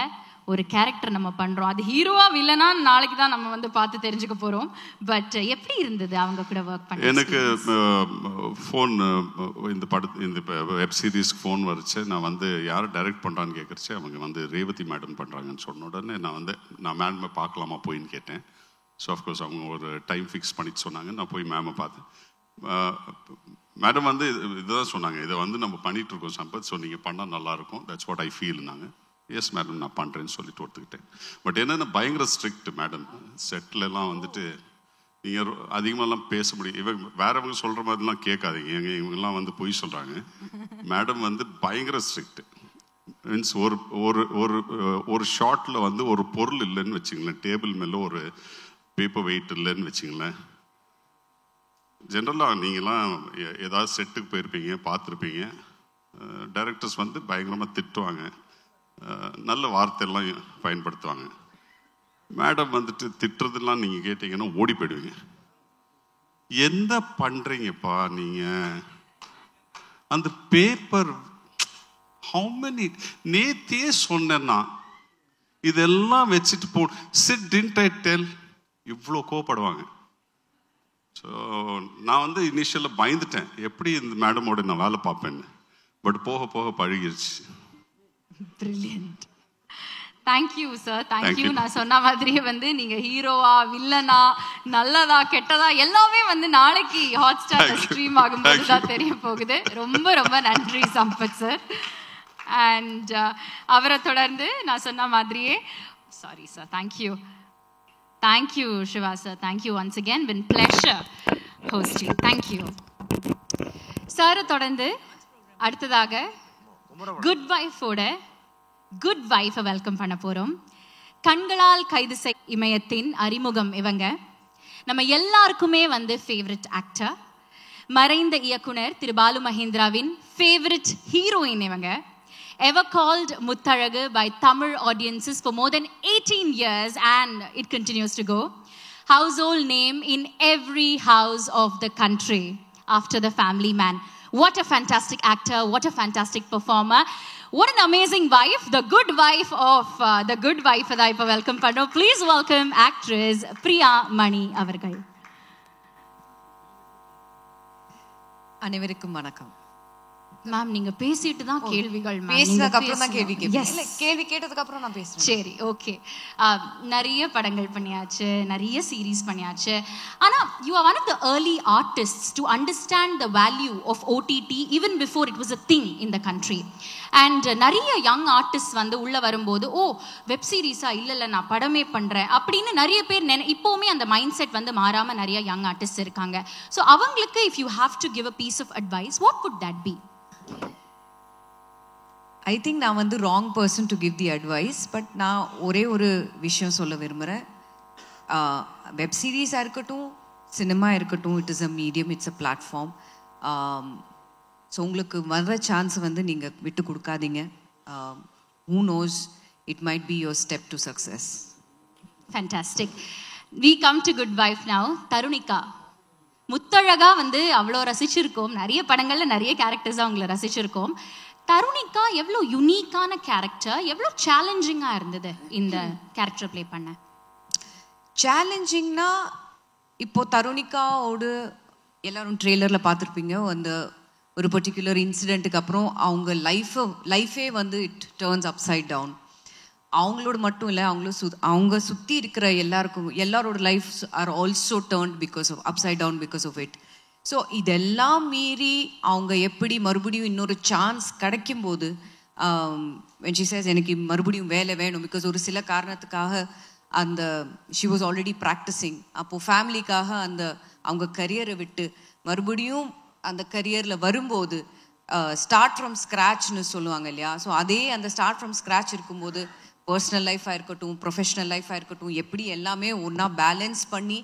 ஒரு கேரக்டர் நம்ம பண்றோம், அது ஹீரோவா வில்லனா நாளைக்கு தான் நம்ம வந்து பார்த்து தெரிஞ்சுக்க போறோம். பட் எப்படி இருந்தது அவங்க கூட ஒர்க் பண்ண? எனக்கு ஃபோன் இந்த வெப் சீரிஸ்க்கு ஃபோன் வரைச்சு. நான் வந்து யார் டைரக்ட் பண்ணுறான்னு கேட்குறச்சு அவங்க வந்து ரேவதி மேடம் பண்ணுறாங்கன்னு சொன்ன உடனே நான் மேடமை பார்க்கலாமா போயின்னு கேட்டேன். ஸோ அஃப்கோர்ஸ் அவங்க ஒரு டைம் ஃபிக்ஸ் பண்ணிட்டு சொன்னாங்க. நான் போய் மேமை பார்த்தேன். மேடம் வந்து இதுதான் சொன்னாங்க, இதை வந்து நம்ம பண்ணிட்டு இருக்கோம் சம்பத், ஸோ நீங்கள் பண்ணால் நல்லாயிருக்கும், தட்ஸ் வாட் ஐ ஃபீல்னாங்க. எஸ் மேடம் நான் பண்ணுறேன்னு சொல்லிட்டு ஒத்துக்கிட்டேன். பட் என்னென்ன பயங்கர ஸ்ட்ரிக்ட் மேடம். செட்டிலெல்லாம் வந்துட்டு நீங்கள் அதிகமாகலாம் பேச முடியும். வேறவங்க சொல்கிற மாதிரிலாம் கேட்காதீங்க, இவங்கெல்லாம் வந்து பொய் சொல்கிறாங்க. மேடம் வந்து பயங்கர ஸ்ட்ரிக்ட். மீன்ஸ் ஒரு ஒரு ஒரு ஒரு ஷார்ட்டில் வந்து ஒரு பொருள் இல்லைன்னு வச்சுங்களேன், டேபிள் மேலே ஒரு பேப்பர் வெயிட் இல்லைன்னு வச்சுங்களேன். ஜென்ரலாக நீங்களாம் ஏதாவது செட்டுக்கு போயிருப்பீங்க, பார்த்துருப்பீங்க. டைரக்டர்ஸ் வந்து பயங்கரமாக திட்டுவாங்க, நல்ல வார்த்தையெல்லாம் பயன்படுத்துவாங்க. மேடம் வந்துட்டு திட்டுறதெல்லாம் நீங்கள் கேட்டீங்கன்னா ஓடி போயிடுவீங்க. என்ன பண்ணுறீங்கப்பா நீங்கள்? அந்த பேப்பர் ஹவு மெனி நேத்தே சொன்னேன்னா இதெல்லாம் வச்சுட்டு போ சிட் டிட் ஐ டெல், இவ்வளோ கோவப்படுவாங்க. ஸோ நான் வந்து இனிஷியலாக பயந்துட்டேன், எப்படி இந்த மேடமோட நான் வேலை பார்ப்பேன்னு. பட் போக போக பழகிருச்சு. பிரில்லியன்ட். Thank you sir, thank you. நான் சொன்ன மாதிரியே வந்து நீங்க ஹீரோவா வில்லனா நல்லதா கெட்டதா எல்லாமே வந்து நாளைக்கு ஹாட் ஸ்டார்ல ஸ்ட்ரீம் ஆகும்போது தான் தெரிய போகுது. ரொம்ப ரொம்ப நன்றி சம்பத் சார். அண்ட் அவரை தொடர்ந்து நான் சொன்ன மாதிரியே sorry sir, thank you. Thank you, Shiva sir. Thank you once again. Been pleasure hosting. Thank you. Sir, தொடர்ந்து அடுத்ததாக குட் வைஃபோட குட் வைஃபை வெல்கம் பண்ண போறோம். கண்களால் கைது செய் இமயத்தின் அறிமுகம் இவங்க. நம்ம எல்லாருக்குமே வந்து ஃபேவரட் ஆக்டர், மறைந்த இயக்குனர் திரு பாலு மகேந்திராவின் ஃபேவரட் ஹீரோயின் இவங்க. Ever called Muttalagu by Tamil audiences for more than 18 years and it continues to go. Household name in every house of the country after the family man. What a fantastic actor, what a fantastic performer. What an amazing wife, the good wife of the good wife that I welcome panno. Please welcome actress Priya Mani avargal. அனைவருக்கும் வணக்கம். மேம் நீங்க பேசிட்டு தான் கேள்விகள் பேசினதுக்கு அப்புறம் தான் கேள்வி கேட்பேன். கேள்வி கேட்டதுக்கு அப்புறம் நான் பேசுறேன். சரி, ஓகே. நிறைய படங்கள் பண்ணியாச்சு, நிறைய சீரீஸ் பண்ணியாச்சு. ஆனா you are one of the early artists to understand the value of OTT even before it was a thing in the country. And நிறைய யங் ஆர்டிஸ்ட் வந்து உள்ள வரும்போது வெப் சீரிஸா இல்ல நான் படமே பண்றேன் அப்படின்னு நிறைய பேர் இப்போவுமே அந்த மைண்ட் செட் வந்து மாறாம நிறைய யங் ஆர்டிஸ்ட் இருக்காங்க. ஸோ அவங்களுக்கு if you have to give a piece of advice, what would that be? I think நான் வந்து wrong person to give the advice. But நான் ஒரே ஒரு விஷயம் சொல்ல விரும்புகிறேன். வெப் சீரிஸாக இருக்கட்டும், சினிமா இருக்கட்டும், it is a medium, it's a platform. So உங்களுக்கு வர்ற சான்ஸ் வந்து நீங்கள் விட்டு கொடுக்காதீங்க. Who knows, it might be your step to success. Fantastic. We come to good wife now. Tharunika, முத்தழகா வந்து அவ்வளோ ரசிச்சிருக்கோம், நிறைய படங்கள்ல நிறைய கேரக்டர்ஸாக அவங்கள ரசிச்சிருக்கோம். தருணிகா எவ்வளோ யுனிக்கான கேரக்டர், எவ்வளோ சேலஞ்சிங்காக இருந்தது இந்த கேரக்டர் ப்ளே பண்ண? சேலஞ்சிங்னா இப்போ தருணிகாவோடு எல்லாரும் ட்ரெய்லரில் பார்த்துருப்பீங்க. அந்த ஒரு பர்டிகுலர் இன்சிடெண்ட்டுக்கு அப்புறம் அவங்க லைஃபே வந்து இட் டர்ன்ஸ் அப்சைட் டவுன். அவங்களோட மட்டும் இல்லை, அவங்க சுற்றி இருக்கிற எல்லாரோட life are also turned because of upside down because of it. So இதெல்லாம் மீறி அவங்க எப்படி மறுபடியும் இன்னொரு சான்ஸ் கிடைக்கும்போது when she says எனக்கு மறுபடியும் வேலை வேணும் பிகாஸ் ஒரு சில காரணத்துக்காக அந்த she was already practicing. அப்போது ஃபேமிலிக்காக அவங்க கரியரை விட்டு மறுபடியும் அந்த கரியரில் வரும்போது ஸ்டார்ட் ஃப்ரம் ஸ்க்ராட்ச்னு சொல்லுவாங்க இல்லையா. ஸோ அதே அந்த ஸ்டார்ட் ஃப்ரம் ஸ்க்ராட்ச் இருக்கும்போது பர்சனல் லைஃபாக இருக்கட்டும், ப்ரொஃபஷனல் லைஃபாக இருக்கட்டும், எப்படி எல்லாமே ஒன்றா பேலன்ஸ் பண்ணி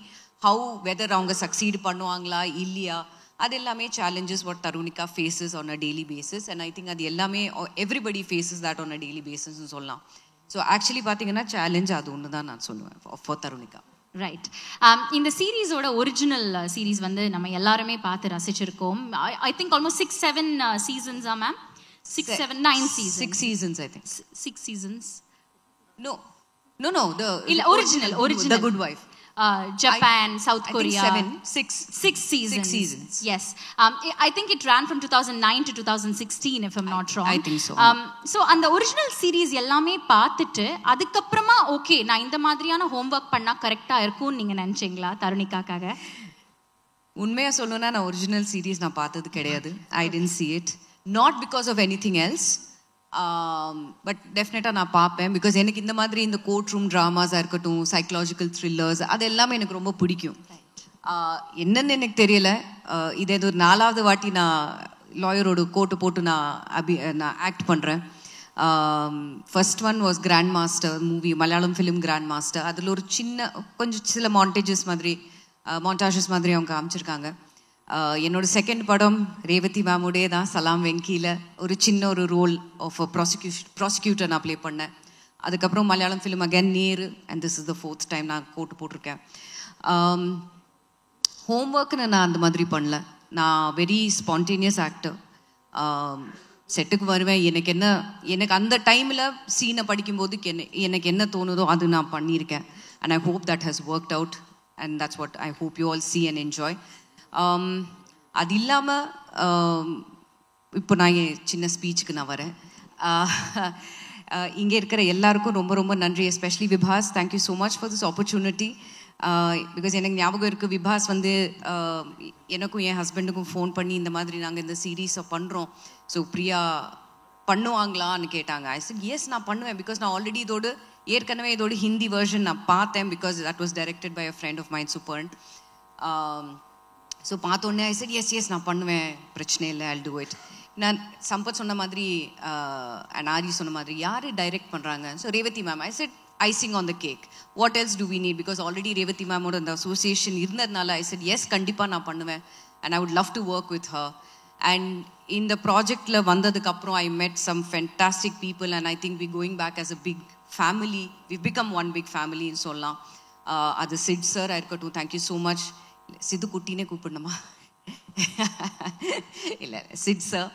வெதர் அவங்க சக்சீடு பண்ணுவாங்களா இல்லையா, அது எல்லாமே challenges what Tharunika faces on a daily basis. And I think அது எல்லாமே everybody faces that on a daily பேசிஸ்ன்னு சொல்லலாம். ஸோ ஆக்சுவலி பார்த்தீங்கன்னா சேலஞ்ச் அது ஒன்று தான் நான் சொல்லுவேன் ஃபார் தருணிகா. ரைட். இந்த சீரீஸோட ஒரிஜினல் சீரீஸ் வந்து நம்ம எல்லாருமே பார்த்து ரசிச்சிருக்கோம். ஐ திங்க் ஆல்மோஸ்ட் 6-7 சீசன்ஸா ma'am? 6-7-9 seasons. 6 seasons I think. 6 seasons. No, the original. The Good Wife. Japan, South I Korea. think 6 seasons. 6 seasons. Yes. I think it ran from 2009 to 2016 if I'm not wrong. I think so. So அந்த ஒரிஜினல் சீரீஸ் எல்லாமே பார்த்துட்டு அதுக்கப்புறமா ஓகே நான் இந்த மாதிரியான ஹோம்வொர்க் பண்ணா கரெக்டா இருக்கும்னு நீங்க நினைச்சீங்களா தருணிகாக்காக? உண்மையா சொல்லணும்னா நான் ஒரிஜினல் சீரீஸ் நான் பார்த்தது கிடையாது. I didn't see it. Not because of anything else. But டெஃபினட்டாக நான் பார்ப்பேன். பிகாஸ் எனக்கு இந்த மாதிரி இந்த கோர்ட் ரூம் ட்ராமாஸாக இருக்கட்டும், சைக்கலாஜிக்கல் த்ரில்லர்ஸ், அது எல்லாமே எனக்கு ரொம்ப பிடிக்கும். என்னன்னு எனக்கு தெரியல, இது ஏதோ ஒரு 4வது வாட்டி நான் லாயரோட கோட்டு போட்டு நான் ஆக்ட் பண்ணுறேன். First one was Grandmaster movie, Malayalam film Grandmaster. அதில் ஒரு கொஞ்சம் சில மாண்டேஜஸ் மாதிரி அவங்க காமிச்சிருக்காங்க. என்னோட செகண்ட் படம் ரேவதி மேமோடே தான், சலாம் வெங்கியில் ஒரு சின்ன ஒரு ரோல் ஆஃப் ப்ராசிக்யூட்டர் நான் ப்ளே பண்ணேன். அதுக்கப்புறம் Malayalam film again Nehru, and this is the 4th time நான் கோட்டு போட்டிருக்கேன். ஹோம்ஒர்க்னு நான் அந்த மாதிரி பண்ணல. நான் வெரி ஸ்பான்டேனியஸ் ஆக்டர். செட்டுக்கு வருவேன், எனக்கு அந்த டைமில் சீனை படிக்கும்போது எனக்கு என்ன தோணுதோ அது நான் பண்ணியிருக்கேன். And I hope that has worked out, and that's what I hope you all see and enjoy. அது இல்லாமல் இப்போ நான் சின்ன ஸ்பீச்சுக்கு நான் வரேன். இங்கே இருக்கிற எல்லாருக்கும் ரொம்ப ரொம்ப நன்றி. Especially விபாஸ், thank you so much for this opportunity. Because எனக்கு ஞாபகம் இருக்குது, விபாஸ் வந்து எனக்கும் என் ஹஸ்பண்டுக்கும் ஃபோன் பண்ணி இந்த மாதிரி நாங்கள் இந்த சீரீஸை பண்ணுறோம், ஸோ பிரியா பண்ணுவாங்களான்னு கேட்டாங்க. ஐ said எஸ் நான் பண்ணுவேன். பிகாஸ் நான் ஆல்ரெடி ஏற்கனவே இதோட ஹிந்தி வெர்ஷன் நான் பார்த்தேன். Because that was directed by a friend of mine, சூப்பர்ன். ஸோ பார்த்தோன்னே ஐ said எஸ் நான் பண்ணுவேன், பிரச்சனை இல்லை, I'll do it. நான் சம்பத் சொன்ன மாதிரி அண்ட் ஆரி சொன்ன மாதிரி யார் டைரக்ட் பண்ணுறாங்க? So Revathi ma'am. I said icing on the cake. What else do we need? Because already Revathi மேமோட அந்த அசோசியேஷன் இருந்ததுனால ஐ said எஸ் கண்டிப்பாக நான் பண்ணுவேன், and I would love to work with her. And இந்த ப்ராஜெக்டில் வந்ததுக்கப்புறம் I met some fantastic people, and I think we're going back as a big family. We've become one big family ன்னு சொல்லலாம். அது சிட் சார் இருக்கட்டும், தேங்க்யூ ஸோ மச். சித்து குட்டினே கூப்பிடணுமா? இல்லை, சிட் சார்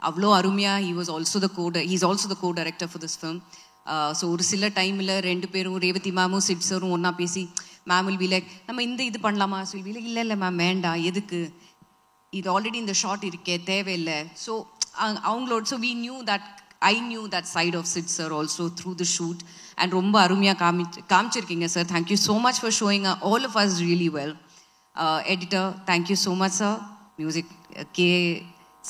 அவ்வளோ அருமையாக he's also the co-director for this film. So ஒரு சில டைமில் 2 பேரும் ரேவதி மேமும் சிட் சாரும் ஒன்றா பேசி மேம் வில் பி லைக் நம்ம இது பண்ணலாமா? வில் பி லைக் இல்லை மேம் வேண்டாம், எதுக்கு, இது ஆல்ரெடி இந்த ஷார்ட் இருக்கே, தேவையில்லை. ஸோ அவங்களோட so I knew that side of Sid sir also through the shoot, and ரொம்ப அருமையாக காமிச்சிருக்கீங்க sir. Thank you so much for showing all of us really well. Editor, thank you so much sir. Music, K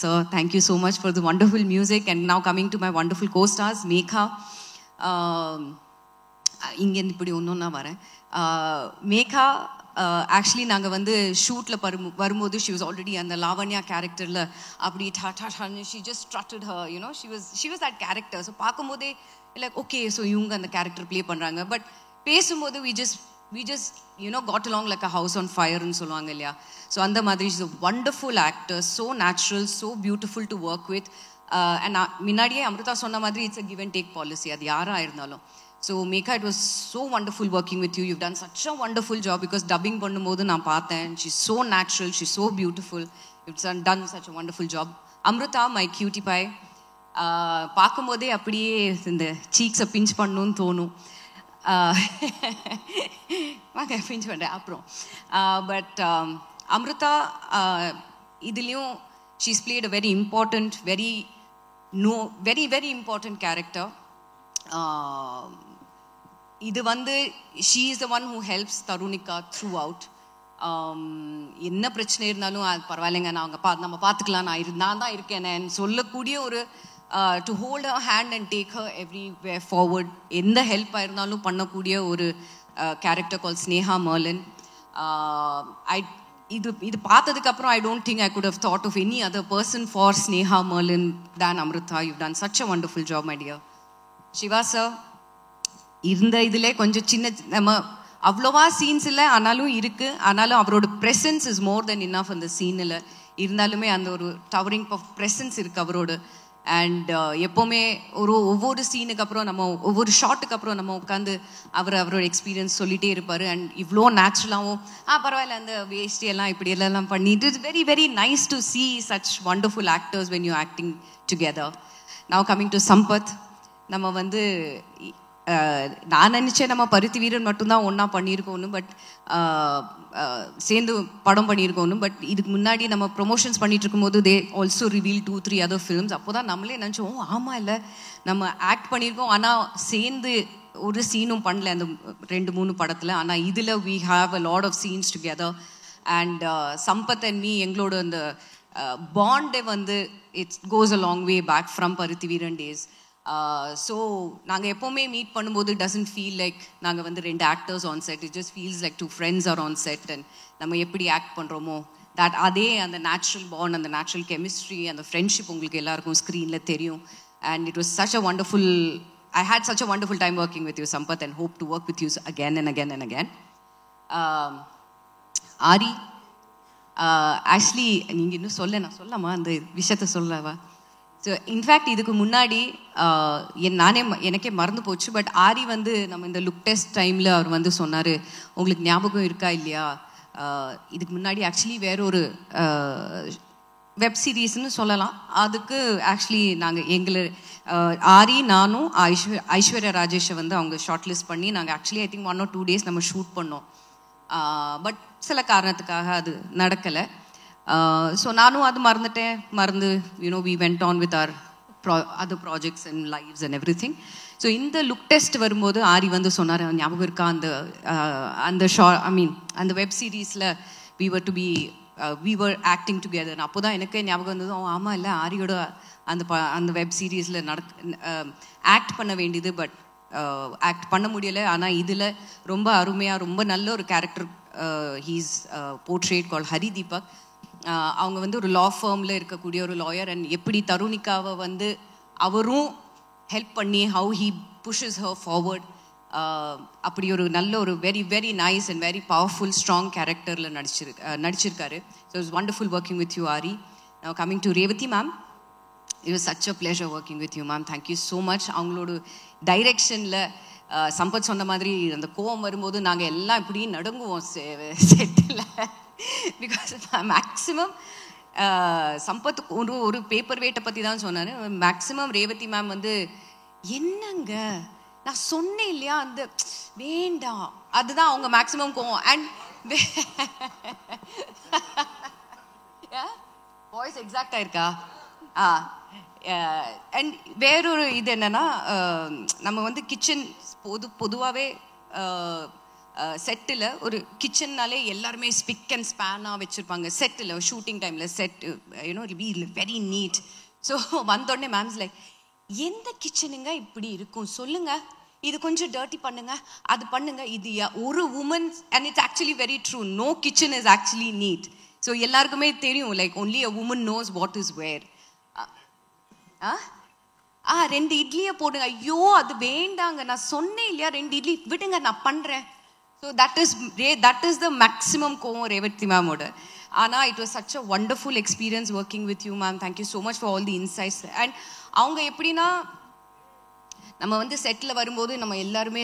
sir, thank you so much for the wonderful music. And now coming to my wonderful co-stars, Megha. இங்கேருந்து இப்படி ஒன்றா வரேன். மேகா ஆக்சுவலி நாங்கள் வந்து ஷூட்டில் வரும்போது ஷி வாஸ் ஆல்ரெடி அந்த லாவண்யா கேரக்டரில் அப்படி she just strutted her, you know she was that character. So பார்க்கும்போதே இல்லை ஓகே, ஸோ இவங்க அந்த கேரக்டர் ப்ளே பண்ணுறாங்க. பட் பேசும்போது we just got along like a house on fire ன்னு சொல்லுவாங்க இல்லையா? ஸோ அந்த மாதிரி is a wonderful actor, so natural, so beautiful to work with. And முன்னாடியே அமிர்தா சொன்ன மாதிரி it's a give and take policy, அது யாராக இருந்தாலும். So Megha, it was so wonderful working with you. You've done such a wonderful job, because dubbing பண்ணும்போது நான் பார்த்தேன், she's so natural, she's so beautiful. You've done such a wonderful job. Amrita, my cutie pie, பார்க்கும்போதே அப்படியே இந்த சீக்ஸை பிஞ்ச் பண்ணணும்னு தோணும். பிஞ்ச் பண்ணுறேன் அப்புறம். பட் அம்ருதா இதுலேயும் she's played a very important, very important character. இது வந்து she is the one who helps Tarunika throughout. என்ன பிரச்சனை இருந்தாலும் அது பரவாயில்லைங்க, நம்ம பார்த்துக்கலாம், நான் தான் இருக்கேன்னு சொல்லக்கூடிய ஒரு to hold her hand and take her everywhere forward, எந்த ஹெல்ப்பாக இருந்தாலும் பண்ணக்கூடிய ஒரு கேரக்டர் கால் ஸ்னேஹா மர்லின். இது பார்த்ததுக்கப்புறம் I don't think I could have thought of any other person for Sneha Merlin than Amrita. You've done such a wonderful job, my dear. Shiva sir, இந்த இதில் கொஞ்சம் சின்ன நம்ம அவ்வளோவா சீன்ஸ் இல்லை, ஆனாலும் அவரோட presence is more then enough அந்த சீனில். இருந்தாலுமே அந்த ஒரு டவரிங் ஆஃப் ப்ரெசன்ஸ் இருக்குது அவரோட. அண்ட் எப்போவுமே ஒவ்வொரு சீனுக்கு அப்புறம் நம்ம ஒவ்வொரு ஷாட்டுக்கு அப்புறம் நம்ம உட்காந்து அவரோட எக்ஸ்பீரியன்ஸ் சொல்லிகிட்டே இருப்பார். அண்ட் இவ்வளோ நேச்சுரலாகவும் பரவாயில்ல அந்த வேஸ்டி எல்லாம் இப்படி எல்லாம் பண்ணிட்டு it's very very nice to see such wonderful actors when you're acting together. Now coming to Sampath, நம்ம வந்து நான் நினச்சேன் நம்ம பருத்தி வீரன் மட்டும்தான் ஒன்றா பண்ணியிருக்கோன்னு, பட் சேர்ந்து படம் பண்ணியிருக்கோன்னு. பட் இதுக்கு முன்னாடி நம்ம ப்ரொமோஷன்ஸ் பண்ணிட்டு இருக்கும்போது they also reveal 2-3 other films. அப்போ தான் நம்மளே நினச்சோம் ஆமாம் இல்லை நம்ம ஆக்ட் பண்ணியிருக்கோம், ஆனால் சேர்ந்து ஒரு சீனும் பண்ணல அந்த 2-3 படத்தில். ஆனால் இதில் we have a lot of scenes together. And Sampath and me எங்களோட அந்த பாண்டே வந்து it goes a long way back from பருத்தி வீரன் days. ஸோ நாங்கள் எப்போவுமே மீட் பண்ணும்போது டசன்ட் ஃபீல் லைக் நாங்கள் வந்து 2 actors on set. It just feels like 2 friends are on set. And நம்ம எப்படி ஆக்ட் பண்ணுறோமோ அதே அந்த நேச்சுரல் பாண்ட், அந்த நேச்சுரல் கெமிஸ்ட்ரி, அந்த ஃப்ரெண்ட்ஷிப் உங்களுக்கு எல்லாருக்கும் ஸ்க்ரீனில் தெரியும். And it was such a wonderful, I had such a wonderful time working with you, Sampath, and hope to work with you again and again and again. Aari, actually நீங்கள் இன்னும் நான் சொல்லலாமா அந்த விஷயத்த சொல்லவா? ஸோ இன்ஃபேக்ட் இதுக்கு முன்னாடி எனக்கே மறந்து போச்சு. பட் ஆரி வந்து நம்ம இந்த லுக் டெஸ்ட் டைமில் அவர் வந்து சொன்னார், உங்களுக்கு ஞாபகம் இருக்கா இல்லையா, இதுக்கு முன்னாடி ஆக்சுவலி வேற ஒரு வெப் சீரீஸ்ன்னு சொல்லலாம், அதுக்கு ஆக்சுவலி நாங்கள் ஆரி நானும் ஐஸ்வர்யா ராஜேஷை வந்து அவங்க ஷார்ட் லிஸ்ட் பண்ணி நாங்கள் actually I think 1 or 2 days நம்ம ஷூட் பண்ணோம். பட் சில காரணத்துக்காக அது நடக்கலை. ஸோ நானும் அது மறந்து we went on with our other projects and lives and everything. So இந்த லுக் டெஸ்ட் வரும்போது ஆரி வந்து சொன்னார், ஞாபகம் இருக்கா அந்த அந்த வெப் சீரீஸில் we were acting together. அப்போ தான் எனக்கு ஞாபகம் வந்தது, ஆமாம் இல்லை ஆரியோட அந்த வெப் சீரீஸில் ஆக்ட் பண்ண வேண்டியது, பட் ஆக்ட் பண்ண முடியலை. ஆனால் இதில் ரொம்ப அருமையாக ரொம்ப நல்ல ஒரு கேரக்டர் ஹீஸ் போர்ட்ரேட் கால் ஹரி தீபக். அவங்க வந்து ஒரு லா ஃபார்மில் இருக்கக்கூடிய ஒரு லாயர். அண்ட் எப்படி தருணிகாவை வந்து அவரும் ஹெல்ப் பண்ணி ஹவு ஹீ புஷஸ் ஹர் ஃபார்வர்ட், அப்படி ஒரு நல்ல ஒரு very very nice and very powerful strong கேரக்டரில் நடிச்சிருக்காரு. So it's wonderful working with you aari. Now coming to Revathi ma'am, it was such a pleasure working with you, ma'am. Thank you so much. அவங்களோட டைரெக்ஷனில் சம்பத் சொன்ன மாதிரி அந்த கோவம் வரும்போது நாங்கள் எல்லாம் இப்படி நடுங்குவோம் செட்டில். பிகாஸ் மேக்ஸிமம் சம்பத் ஒரு பேப்பர் வெயிட்டை பற்றி தான் சொன்னார். மேக்ஸிமம் ரேவதி மேம் வந்து என்னங்க நான் சொன்னேன் இல்லையா அந்த வேண்டாம், அதுதான் அவங்க மேக்ஸிமம் கோவம். அண்ட் வாய்ஸ் எக்ஸாக்டாக இருக்கா? அண்ட் வேறொரு இது என்னன்னா, நம்ம வந்து கிச்சன் பொதுவாகவே செட்டில் ஒரு கிச்சன்னாலே எல்லாருமே ஸ்பிக் அண்ட் ஸ்பேனாக வச்சுருப்பாங்க செட்டில். ஷூட்டிங் டைமில் set be very neat. So வந்தோடனே மேம்ஸ் லைக், எந்த கிச்சனுங்க இப்படி இருக்கும் சொல்லுங்க, இது கொஞ்சம் டர்ட்டி பண்ணுங்க, அது பண்ணுங்க. இது ஒரு woman, and it's actually very true, no kitchen is actually neat. So எல்லாருக்குமே தெரியும், like only a woman knows what is where. 2 இட்லியை போடுங்க, ஐயோ அது வேண்டாங்க, நான் சொன்னேன் இல்லையா 2 இட்லி விடுங்க நான் பண்ணுறேன். So that is the maximum கோவம் ரேவதி மேமோட. ஆனால் it was such a wonderful experience working with you ma'am. Thank you so much for all the insights. And அவங்க எப்படின்னா, நம்ம வந்து செட்டில் வரும்போது நம்ம எல்லாருமே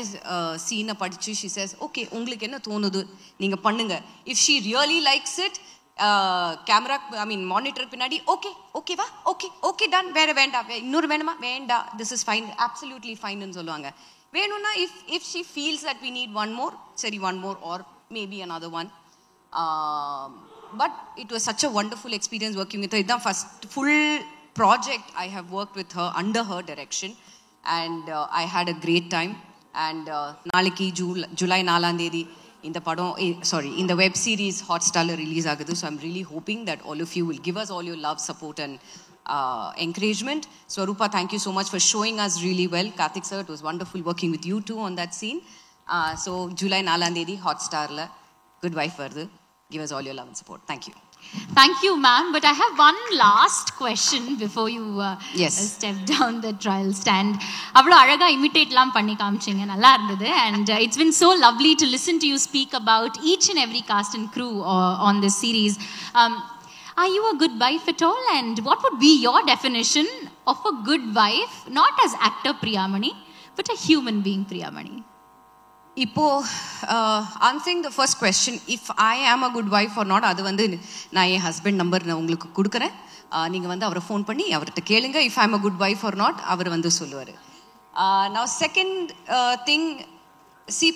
சீனை படித்து ஷி சேஸ், ஓகே உங்களுக்கு என்ன தோணுது நீங்கள் பண்ணுங்க. If she really likes it, camera monitor பின்னாடி ஓகேவா ஓகே டன், வேற வேண்டாம், இன்னொரு வேணுமா வேண்டாம், திஸ் இஸ் ஃபைன், அப்சல்யூட்லி ஃபைன்னு சொல்லுவாங்க. வேணும்னா if she feels that we need one more, சரி one more or maybe another one. But it was such a wonderful experience working with her. It's the first full project I have worked with her under her direction, and I had a great time. And நாளைக்கு ஜூலை 4ஆம் தேதி இந்த படம் இந்த வெப் சீரிஸ் ஹாட்ஸ்டாரில் ரிலீஸ் ஆகுது. So I'm really hoping that all of you will give us all your love, support and encouragement. Swarupa, thank you so much for showing us really well. Karthik sir, it was wonderful working with you too on that scene. So July 4ஆம் தேதி ஹாட்ஸ்டாரில் குட் வைஃப் வருது. Give us all your love and support. Thank you. Thank you, ma'am. But I have one last question before you Yes. step down the trial stand. Avlo alaga imitate lam panni kaamchinga, nalla irundhudu. And it's been so lovely to listen to you speak about each and every cast and crew on this series. Are you a good wife at all? And what would be your definition of a good wife, not as actor Priyamani, but a human being Priyamani? இப்போ answering the first question, if I am a good wife or not, அது வந்து நான் என் ஹஸ்பண்ட் நம்பர் நான் உங்களுக்கு கொடுக்குறேன். நீங்கள் வந்து அவரை ஃபோன் பண்ணி அவர்கிட்ட கேளுங்க. If I am a good wife or not அவர் வந்து சொல்லுவார். நான் செகண்ட் திங்,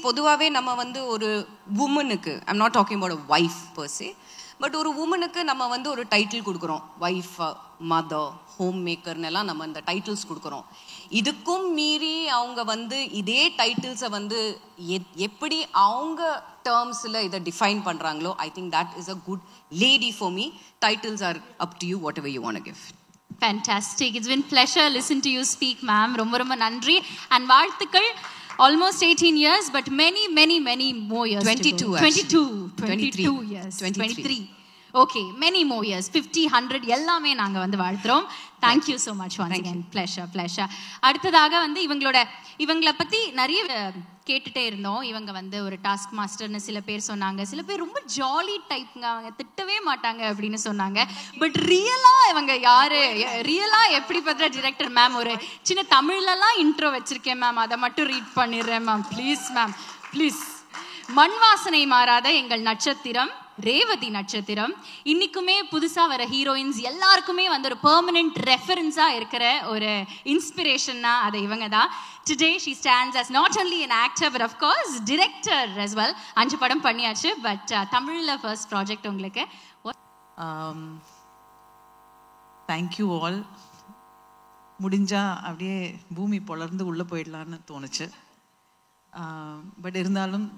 பொதுவாகவே நம்ம வந்து ஒரு உமனுக்கு, I'm not talking about a wife per se, but ஒரு உமனுக்கு நம்ம வந்து ஒரு டைட்டில் கொடுக்குறோம். ஒய்ஃப், மதர், ஹோம் மேக்கர்னு எல்லாம் நம்ம இந்த டைட்டில்ஸ் கொடுக்குறோம். இதுக்கும் மீறி அவங்க வந்து இதே டைட்டில்ஸை வந்து எப்படி அவங்க டேர்ம்ஸில் இதை டிஃபைன் பண்ணுறாங்களோ, I think that is a good lady for me. Titles are up to you, whatever you want to give. Fantastic. It's been pleasure listen to you speak, ma'am. ரொம்ப ரொம்ப நன்றி and வாழ்த்துக்கள். Almost 18 years, but many more years. 22 22 years. 23. Okay, many more years. 50, 100 எல்லாமே நாங்க வந்து வாழ்த்துறோம். Thank you so much once again. Pleasure. அடுத்ததாக வந்து இவங்கள பத்தி நிறைய கேட்டுட்டே இருந்தோம். இவங்க வந்து ஒரு டாஸ்க் மாஸ்டர்னு சில பேர் சொன்னாங்க. சில பேர் ரொம்ப ஜாலி டைப்ங்க, அவங்க திட்டவே மாட்டாங்க அப்படின்னு சொன்னாங்க. பட் ரியலா இவங்க யாரு, ரியலா எப்படி பண்ற டிரெக்டர் மேம், ஒரு சின்ன தமிழ்லலாம் இன்ட்ரோ வச்சிருக்கேன் மேம், அதை மட்டும் ரீட் பண்ணிடுறேன் மேம். Please ma'am, please. மண் வாசனை மாறாத எங்கள் நட்சத்திரம் ரேவதி நட்சத்திரம். இன்னைக்குமே புதுசா வர ஹீரோயின்ஸ் எல்லாருக்குமே வந்து ஒரு பெர்மனன்ட் ரெஃபரன்ஸா இருக்கிற ஒரு இன்ஸ்பிரேஷன்னா அது இவங்க தான். Today she stands as not only an actor but of course director as well. 5 படம் பண்ணியாச்சு. பட் தமிழ்ல ஃபர்ஸ்ட் ப்ராஜெக்ட் உங்களுக்கு. Thank you all. முடிஞ்சா அப்படியே பூமி பொளர்ந்து உள்ளே போயிடலான்னு தோணுச்சு. பட் இருந்தாலும்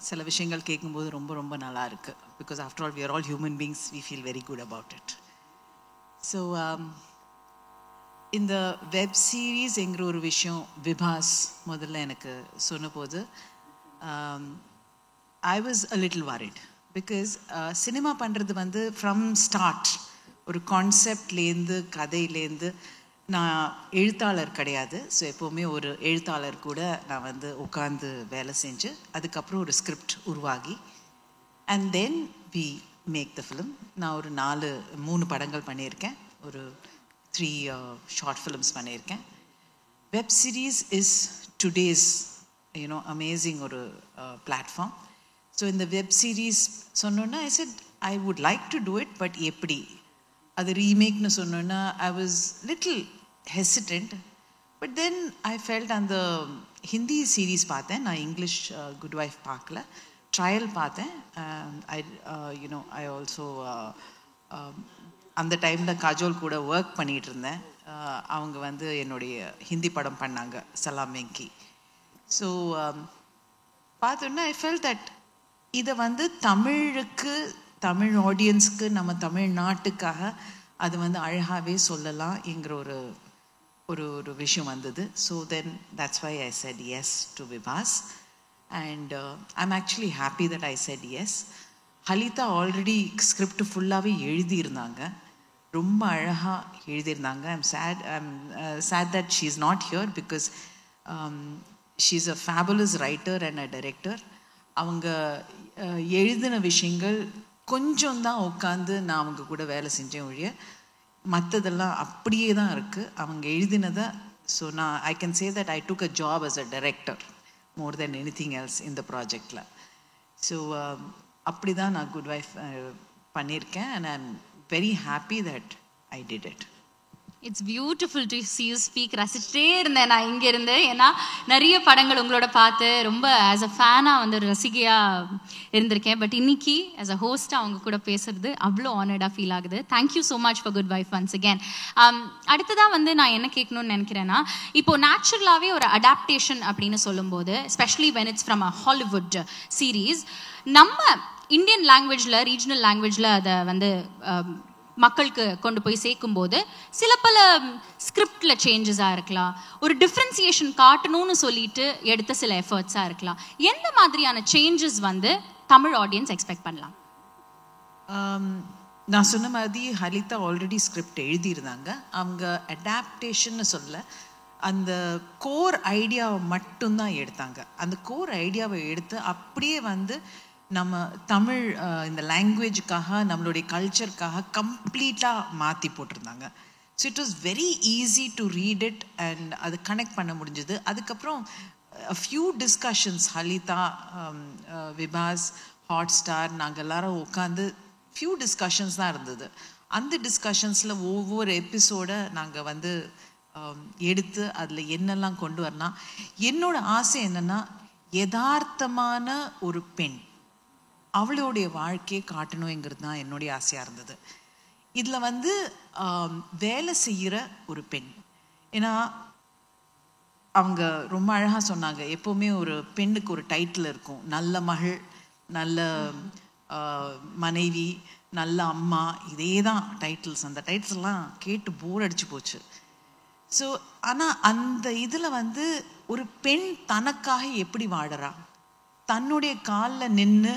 சில விஷயங்கள் கேட்கும்போது ரொம்ப ரொம்ப நல்லா இருக்கு. Because after all we are all human beings, we feel very good about it. So இந்த வெப் சீரீஸ்ங்கிற ஒரு விஷயம் விபாஸ் முதல்ல எனக்கு சொன்னபோது I was a little worried. Because cinema பண்ணுறது வந்து ஃப்ரம் ஸ்டார்ட் ஒரு கான்செப்ட்லேருந்து கதையிலேருந்து, நான் எழுத்தாளர் கிடையாது. ஸோ எப்போவுமே ஒரு எழுத்தாளர் கூட நான் வந்து உட்காந்து வேலை செஞ்சு அதுக்கப்புறம் ஒரு ஸ்கிரிப்ட் உருவாகி and then we make the film. நான் ஒரு 3 படங்கள் பண்ணியிருக்கேன், ஒரு 3 ஷார்ட் ஃபிலிம்ஸ் பண்ணியிருக்கேன். Web series is today's amazing ஒரு பிளாட்ஃபார்ம். ஸோ இந்த வெப் சீரீஸ் சொன்னோன்னா I said I would like to do it, but எப்படி அது ரீமேக்னு சொன்னோன்னா I was little hesitant. But then I felt அந்த ஹிந்தி சீரீஸ் பார்த்தேன். நான் இங்கிலீஷ் குட் ஒய்ஃப் பார்க்கல, ட்ரையல் பார்த்தேன். ஐ ஆல்சோ அந்த டைமில் காஜோல் கூட ஒர்க் பண்ணிகிட்டு இருந்தேன். அவங்க வந்து என்னுடைய ஹிந்தி படம் பண்ணாங்க, சலாம் வெங்கி. ஸோ பார்த்தோன்னா ஐ ஃபெல்ட் தட் இதை வந்து தமிழுக்கு, தமிழ் ஆடியன்ஸ்க்கு, நம்ம தமிழ்நாட்டுக்காக அது வந்து அழகாகவே சொல்லலாம் என்கிற ஒரு விஷயம் வந்தது. So then that's why I said yes to Vibhas. And I'm actually happy that I said yes. Halitha already script ஃபுல்லாகவே எழுதியிருந்தாங்க, ரொம்ப அழகாக எழுதியிருந்தாங்க. I'm sad that she is not here because she is a fabulous writer and a director. அவங்க எழுதின விஷயங்கள் கொஞ்சம் தான் உட்காந்து நான் அவங்க கூட வேலை செஞ்சேன் ஒழிய மற்றதெல்லாம் அப்படியே தான் இருக்குது அவங்க எழுதினதை. ஸோ நான் I can say that I took a job as a director more than anything else இந்த ப்ராஜெக்டில். ஸோ அப்படி தான் நான் குட் ஒய்ஃப் பண்ணியிருக்கேன். And I am very happy that I did it. It's beautiful to see you speak. ரசிச்சுட்டே இருந்தேன் நான் இங்கேருந்து. ஏன்னா நிறைய படங்கள் உங்களோட பார்த்து ரொம்ப ஆஸ் அ ஃபேனாக வந்து ஒரு ரசிகையாக இருந்திருக்கேன். பட் இன்னைக்கு ஆஸ் அ ஹோஸ்ட்டாக அவங்க கூட பேசுறது அவ்வளோ ஆனர்டாக ஃபீல் ஆகுது. Thank you so much for good wife once again. அடுத்ததாக வந்து நான் என்ன கேட்கணும்னு நினைக்கிறேன்னா, இப்போ நேச்சுரலாகவே ஒரு அடாப்டேஷன் அப்படின்னு சொல்லும்போது, especially when it's from a Hollywood series, நம்ம இந்தியன் லாங்குவேஜில், ரீஜனல் லாங்குவேஜில் அதை வந்து மக்களுக்கு கொண்டு போய் சேர்க்கும்போது சில பல ஸ்கிரிப்டில் சேஞ்சஸாக இருக்கலாம், ஒரு டிஃப்ரென்சியேஷன் காட்டணும்னு சொல்லிட்டு எடுத்த சில எஃபர்ட்ஸாக இருக்கலாம். எந்த மாதிரியான சேஞ்சஸ் வந்து தமிழ் ஆடியன்ஸ் எக்ஸ்பெக்ட் பண்ணலாம்? நான் சொன்ன மாதிரி ஹலிதா ஆல்ரெடி ஸ்கிரிப்ட் எழுதியிருந்தாங்க. அவங்க அடாப்டேஷன்னு சொல்ல, அந்த கோர் ஐடியாவை மட்டும்தான் எடுத்தாங்க. அந்த கோர் ஐடியாவை எடுத்து அப்படியே வந்து நம்ம தமிழ் இந்த லாங்குவேஜுக்காக, நம்மளுடைய கல்ச்சருக்காக கம்ப்ளீட்டாக மாற்றி போட்டிருந்தாங்க. So it was very easy to read it and அது கனெக்ட் பண்ண முடிஞ்சது. அதுக்கப்புறம் a few discussions, Halitha, விபாஸ், hot star, நாங்கள் எல்லாரும் உட்காந்து ஃபியூ டிஸ்கஷன்ஸ் தான் இருந்தது. அந்த டிஸ்கஷன்ஸில் ஒவ்வொரு எபிசோடை நாங்கள் வந்து எடுத்து அதில் என்னெல்லாம் கொண்டு வரலாம். என்னோட ஆசை என்னென்னா, யதார்த்தமான ஒரு பெண் அவளுடைய வாழ்க்கையை காட்டணுங்கிறது தான் என்னுடைய ஆசையாக இருந்தது. இதில் வந்து வேலை செய்கிற ஒரு பெண், ஏன்னா அவங்க ரொம்ப அழகாக சொன்னாங்க, எப்போவுமே ஒரு பெண்ணுக்கு ஒரு டைட்டில் இருக்கும், நல்ல மகள், நல்ல மனைவி, நல்ல அம்மா, இதே தான் டைட்டில்ஸ். அந்த டைட்டில்ஸ்லாம் கேட்டு போர் அடிச்சு போச்சு. ஸோ ஆனால் அந்த இதில் வந்து ஒரு பெண் தனக்காக எப்படி வாழறா, தன்னுடைய காலில் நின்று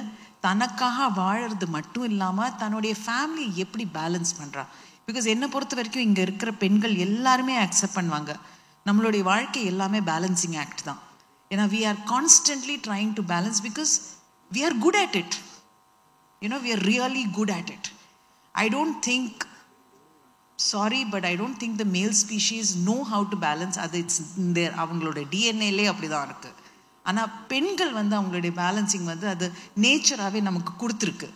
தனக்காக வாழறது மட்டும் இல்லாமல் தன்னுடைய ஃபேமிலியை எப்படி பேலன்ஸ் பண்ணுறா. பிகாஸ் என்னை பொறுத்த வரைக்கும் இங்கே இருக்கிற பெண்கள் எல்லாருமே அக்செப்ட் பண்ணுவாங்க, நம்மளுடைய வாழ்க்கை எல்லாமே பேலன்சிங் ஆக்ட் தான். ஏன்னா we are constantly trying to balance because we are good at it. You know, we are really good at it. I don't think, sorry, but I don't think the male species know how to balance. அது it's their அவங்களோட டிஎன்ஏலே அப்படி தான் இருக்குது. ஆனால் பெண்கள் வந்து அவங்களுடைய பேலன்சிங் வந்து அது நேச்சராகவே நமக்கு கொடுத்துருக்கு.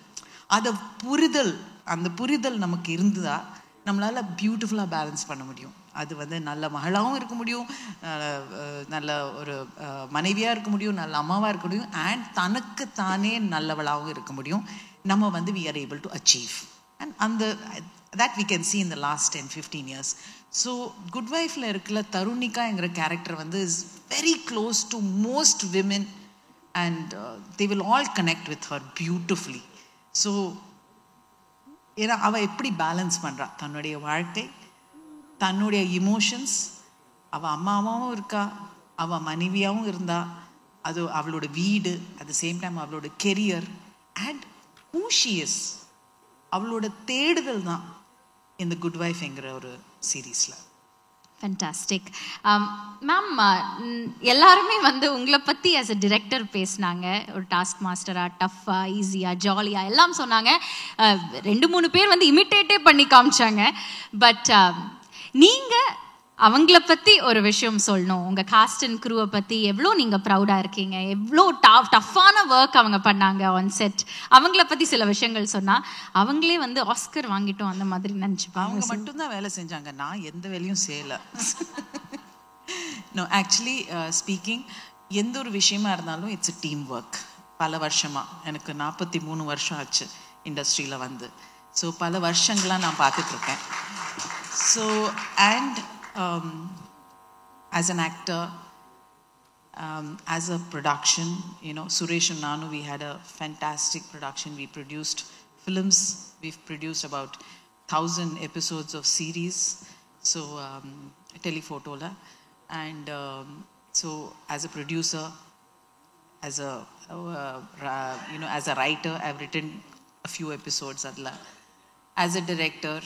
அதை புரிதல், அந்த புரிதல் நமக்கு இருந்ததா நம்மளால் பியூட்டிஃபுல்லாக பேலன்ஸ் பண்ண முடியும். அது வந்து நல்ல மகளாகவும் இருக்க முடியும், நல்ல ஒரு மனைவியாக இருக்க முடியும், நல்ல அம்மாவாக இருக்க முடியும், அண்ட் தனக்கு தானே நல்லவளாகவும் இருக்க முடியும். நம்ம வந்து we are able to achieve. And அந்த that we can see in the last 10-15 years. So Good Wifeல இருக்கிற தருணிகாங்கிற கேரக்டர் வந்து is very close to most women and they will all connect with her beautifully. So ஏன்னா அவள் எப்படி பேலன்ஸ் பண்ணுறா தன்னுடைய வாழ்க்கை, தன்னுடைய இமோஷன்ஸ், அவள் அம்மாவாகவும் இருக்கா, அவள் மனைவியாகவும் இருந்தா, அது அவளோட வீடு, அட் த சேம் டைம் அவளோட career and who she is, அவளோட தேடுதல் தான் இந்த குட் வைஃப்ங்கிற ஒரு சீரீஸில். Fantastic ma'am. எல்லாருமே வந்து உங்களை பற்றி ஆஸ் அ டிரெக்டர் பேசினாங்க, ஒரு டாஸ்க் மாஸ்டராக, டஃப்பாக, ஈஸியாக, ஜாலியாக எல்லாம் சொன்னாங்க. 2-3 பேர் வந்து இமிட்டேட்டே பண்ணி காமிச்சாங்க. பட் நீங்கள் அவங்கள பற்றி ஒரு விஷயம் சொல்லணும், உங்கள் காஸ்ட் அண்ட் க்ரூவை பற்றி எவ்வளோ நீங்கள் ப்ரௌடாக இருக்கீங்க, எவ்வளோ டஃப்பான ஒர்க் அவங்க பண்ணாங்க ஆன் செட், அவங்கள பற்றி சில விஷயங்கள் சொன்னால் அவங்களே வந்து ஆஸ்கர் வாங்கிட்டோம் அந்த மாதிரி நினச்சிப்பாங்க. அவங்க மட்டும்தான் வேலை செஞ்சாங்க, நான் எந்த வேலையும் செய்யலை. நோ, ஆக்சுவலி ஸ்பீக்கிங், எந்த ஒரு விஷயமா இருந்தாலும் இட்ஸ் அ டீம் ஒர்க். பல வருஷமாக, எனக்கு 43 வருஷம் ஆச்சு இண்டஸ்ட்ரியில் வந்து. ஸோ பல வருஷங்களாக நான் பார்த்துட்ருக்கேன். So and as an actor, as a production, you know, Suresh and Nanu, we had a fantastic production. We produced films. We've produced about 1,000 episodes of series. So Telephotola, and so as a producer, as a you know, as a writer, I've written a few episodes adla. As a director,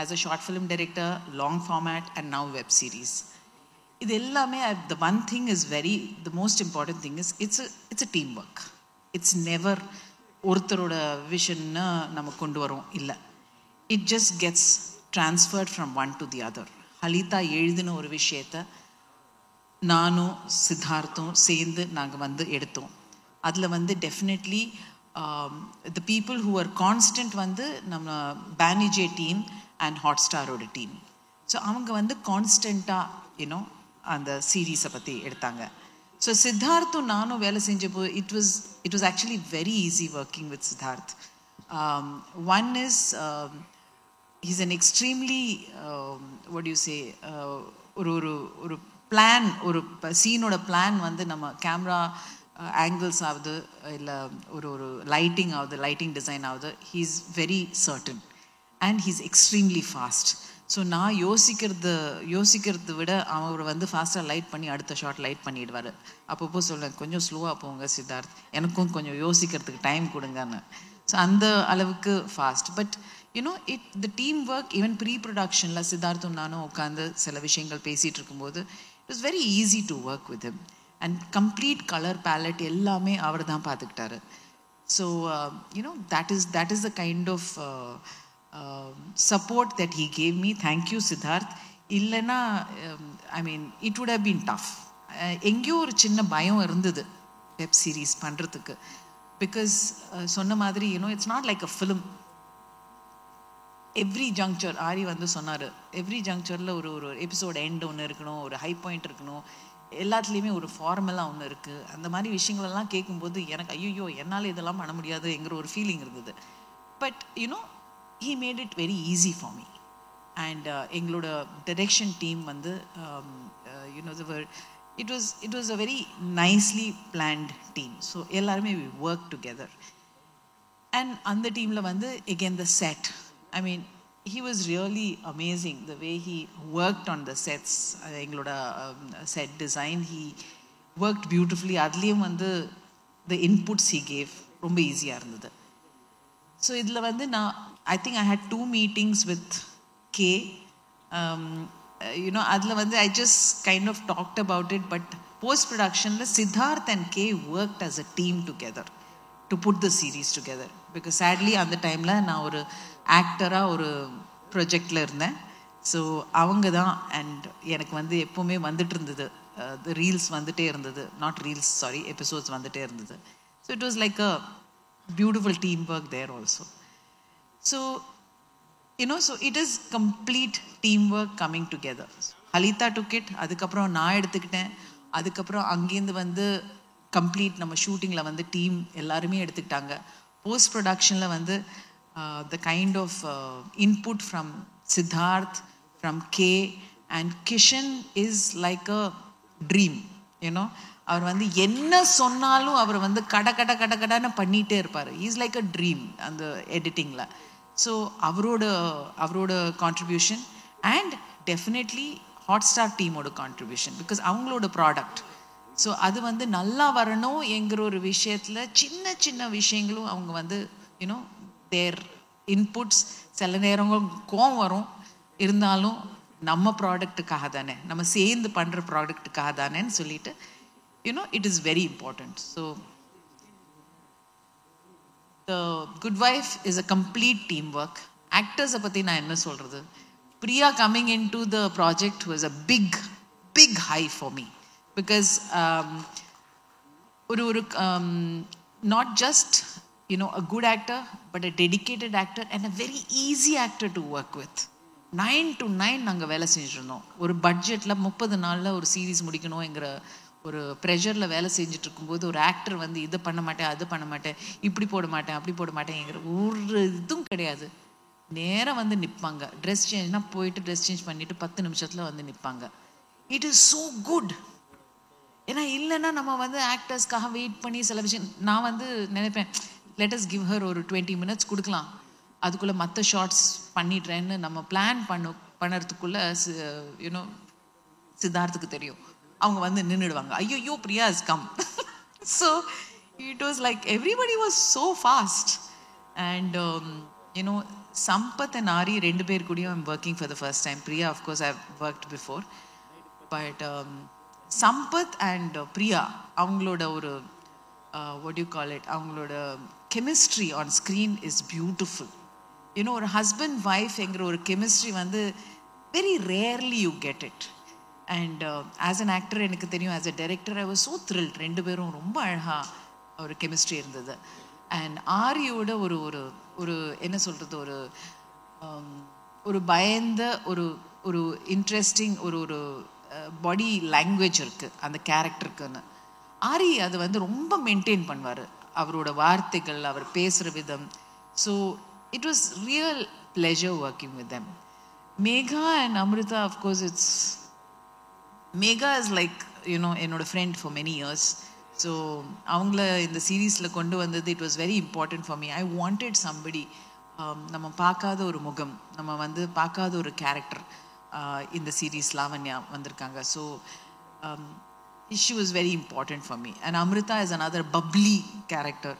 as a short film director, long format, and now web series. இது எல்லாமே, the one thing is the most important thing is it's a teamwork. It's never ஒருத்தரோட விஷன்னா நம்ம கொண்டு வரோம் இல்லை. It just gets transferred from one to the other. Halitha எழுதின ஒரு விஷயத்தை நானும் சித்தார்த்தும் சேர்ந்து நாங்கள் வந்து எடுத்தோம். அதில் வந்து definitely the people who are constant வந்து நம்ம பேனிஜே டீம் அண்ட் ஹாட்ஸ்டாரோட டீம். ஸோ அவங்க வந்து கான்ஸ்டண்ட்டாக யூனோ அந்த சீரீஸை பற்றி எடுத்தாங்க. ஸோ சித்தார்த்தும் நானும் வேலை செஞ்சப்போ it was actually very easy working with Siddharth. One is he's an extremely what do you say, ஒரு பிளான், ஒரு சீனோட பிளான் வந்து நம்ம கேமரா ஆங்கிள்ஸ் ஆகுது, இல்லை ஒரு லைட்டிங் ஆகுது, லைட்டிங் டிசைன் ஆகுது, he is very certain and he's extremely fast. So நான் யோசிக்கிறது விட அவர் வந்து ஃபாஸ்ட்டாக லைட் பண்ணி அடுத்த ஷாட் லைட் பண்ணிடுவார். அப்பப்போ சொல்லுவேன், கொஞ்சம் ஸ்லோவாக போங்க சித்தார்த், எனக்கும் கொஞ்சம் யோசிக்கிறதுக்கு டைம் கொடுங்கன்னு. ஸோ அந்த அளவுக்கு fast. But you know the team work, even pre ப்ரொடக்ஷனில் சித்தார்த்தும் நானும் உட்காந்து சில விஷயங்கள் பேசிகிட்டு இருக்கும்போது it was very easy to work with him. And complete colour palette எல்லாமே அவர் தான் பார்த்துக்கிட்டாரு. So you know that is the kind of support that he gave me. Thank you, Siddharth. இல்லைன்னா I mean it would have been tough. எங்கேயோ ஒரு சின்ன பயம் இருந்தது வெப் சீரிஸ் பண்ணுறதுக்கு. பிகாஸ் சொன்ன மாதிரி it's not like a film. Every juncture Aari வந்து சொன்னார், எவ்ரி ஜங்க்சரில் ஒரு எபிசோட் எண்ட் ஒன்று இருக்கணும், ஒரு ஹை பாயிண்ட் இருக்கணும், எல்லாத்துலேயுமே ஒரு ஃபார்மலாக ஒன்று இருக்குது. அந்த மாதிரி விஷயங்களெல்லாம் கேட்கும்போது எனக்கு ஐயோ என்னால் இதெல்லாம் பண்ண முடியாதுங்கிற ஒரு ஃபீலிங் இருந்தது. But he made it very easy for me. And எங்களோட டைரக்ஷன் டீம் வந்து it was a very nicely planned team. So எல்லாருமே we worked together. And அந்த டீமில் வந்து again the set, I mean he was really amazing the way he worked on the sets. எங்களோட set design he worked beautifully. அதுலேயும் வந்து the inputs he gave ரொம்ப ஈஸியாக இருந்தது. ஸோ இதில் வந்து I think I had 2 meetings with K. அதில் வந்து I just kind of talked about it, but post-productionல Siddharth and K worked as a team together to put the series together. Because sadly அந்த டைமில் நான் ஒரு ஆக்டராக ஒரு ப்ரொஜெக்டில் இருந்தேன். ஸோ அவங்க தான் அண்ட் எனக்கு வந்து எப்போவுமே வந்துட்டு இருந்தது, ரீல்ஸ் வந்துட்டே இருந்தது, நாட் ரீல்ஸ் சாரி எபிசோட்ஸ் வந்துட்டே இருந்தது. So it was like a beautiful teamwork there also. So so it is complete teamwork coming together. Halita took it, அதுக்கப்புறம் நான் எடுத்துக்கிட்டேன், அதுக்கப்புறம் அங்கேருந்து வந்து கம்ப்ளீட் நம்ம ஷூட்டிங்கில் வந்து டீம் எல்லாருமே எடுத்துக்கிட்டாங்க. போஸ்ட் ப்ரொடக்ஷனில் வந்து the kind of input from Siddharth, from K and Kishan is like a dream. அவர் வந்து என்ன சொன்னாலும் அவர் வந்து கடன்னு பண்ணிகிட்டே இருப்பார். இஸ் லைக் அ ட்ரீம் அந்த எடிட்டிங்கில். ஸோ அவரோட கான்ட்ரிபியூஷன் அண்ட் டெஃபினெட்லி ஹாட்ஸ்டார் டீமோட கான்ட்ரிபியூஷன், பிகாஸ் அவங்களோட ப்ராடக்ட். ஸோ அது வந்து நல்லா வரணும் என்கிற ஒரு விஷயத்தில் சின்ன சின்ன விஷயங்களும் அவங்க வந்து தேர் இன்புட்ஸ். சில நேரங்கள் கோவம் வரும், இருந்தாலும் நம்ம ப்ராடக்ட்டுக்காக தானே, நம்ம சேர்ந்து பண்ணுற ப்ராடக்ட்டுக்காக தானேன்னு சொல்லிட்டு it is very important. So the Good Wife is a complete teamwork. Actors பத்தி நான் என்ன சொல்றது, Priya coming into the project was a big high for me, because not just a good actor, but a dedicated actor and a very easy actor to work with. 9 to 9 நாங்கள் வேலை செஞ்சுருந்தோம். ஒரு பட்ஜெட்டில் 30 நாளில் ஒரு சீரீஸ் முடிக்கணுங்கிற ஒரு ப்ரெஷரில் வேலை செஞ்சுட்டு இருக்கும்போது ஒரு ஆக்டர் வந்து இதை பண்ண மாட்டேன், அது பண்ண மாட்டேன், இப்படி போட மாட்டேன், அப்படி போட மாட்டேங்கிற ஒரு இதுவும் கிடையாது. நேராக வந்து நிற்பாங்க. ட்ரெஸ் சேஞ்ச்னா போயிட்டு ட்ரெஸ் சேஞ்ச் பண்ணிவிட்டு 10 நிமிஷத்தில் வந்து நிற்பாங்க. It is so good. ஏன்னா இல்லைன்னா நம்ம வந்து ஆக்டர்ஸ்க்காக வெயிட் பண்ணி சில விஷயம் நான் வந்து நினைப்பேன், லெட் அஸ் கிவ் ஹர் ஒரு 20 minutes கொடுக்கலாம், அதுக்குள்ளே மற்ற ஷார்ட்ஸ் பண்ணிடுறேன்னு நம்ம பிளான் பண்ணுறதுக்குள்ளே சித்தார்த்துக்கு தெரியும், அவங்க வந்து நின்றுடுவாங்க. ஐயோ Priya is come. So it was like everybody was so fast. And Sampath and Aari 2 பேர் கூடயும் I'm working for the first time. Priya of course I have worked before, but Sampath and Priya அவங்களோட ஒரு what do you call it, அவங்களோட chemistry on screen is beautiful. ஒரு ஹஸ்பண்ட் ஒய்ஃப்ங்கிற ஒரு கெமிஸ்ட்ரி வந்து very rarely you get it. And as an actor எனக்கு தெரியும், as a director I was so thrilled. 2 பேரும் ரொம்ப அழகாக ஒரு கெமிஸ்ட்ரி இருந்தது. அண்ட் ஆரியோட ஒரு ஒரு ஒரு என்ன சொல்கிறது, ஒரு பயந்த ஒரு இன்ட்ரெஸ்டிங் ஒரு பாடி லாங்குவேஜ் இருக்குது அந்த கேரக்டருக்குன்னு. ஆரி அது வந்து ரொம்ப மெயின்டைன் பண்ணுவார், அவரோட வார்த்தைகள், அவர் பேசுகிற விதம். So it was real pleasure working with them. Megha and Amritha, of course it's Megha is like என்னோட friend for many years. So அவங்கள இந்த சீரீஸில் கொண்டு வந்தது it was very important for me. I wanted somebody, நம்ம பார்க்காத ஒரு முகம், நம்ம வந்து பார்க்காத ஒரு கேரக்டர் இந்த சீரீஸ் லாவண்யா வந்திருக்காங்க. So she was very important for me. And Amrita is another bubbly character.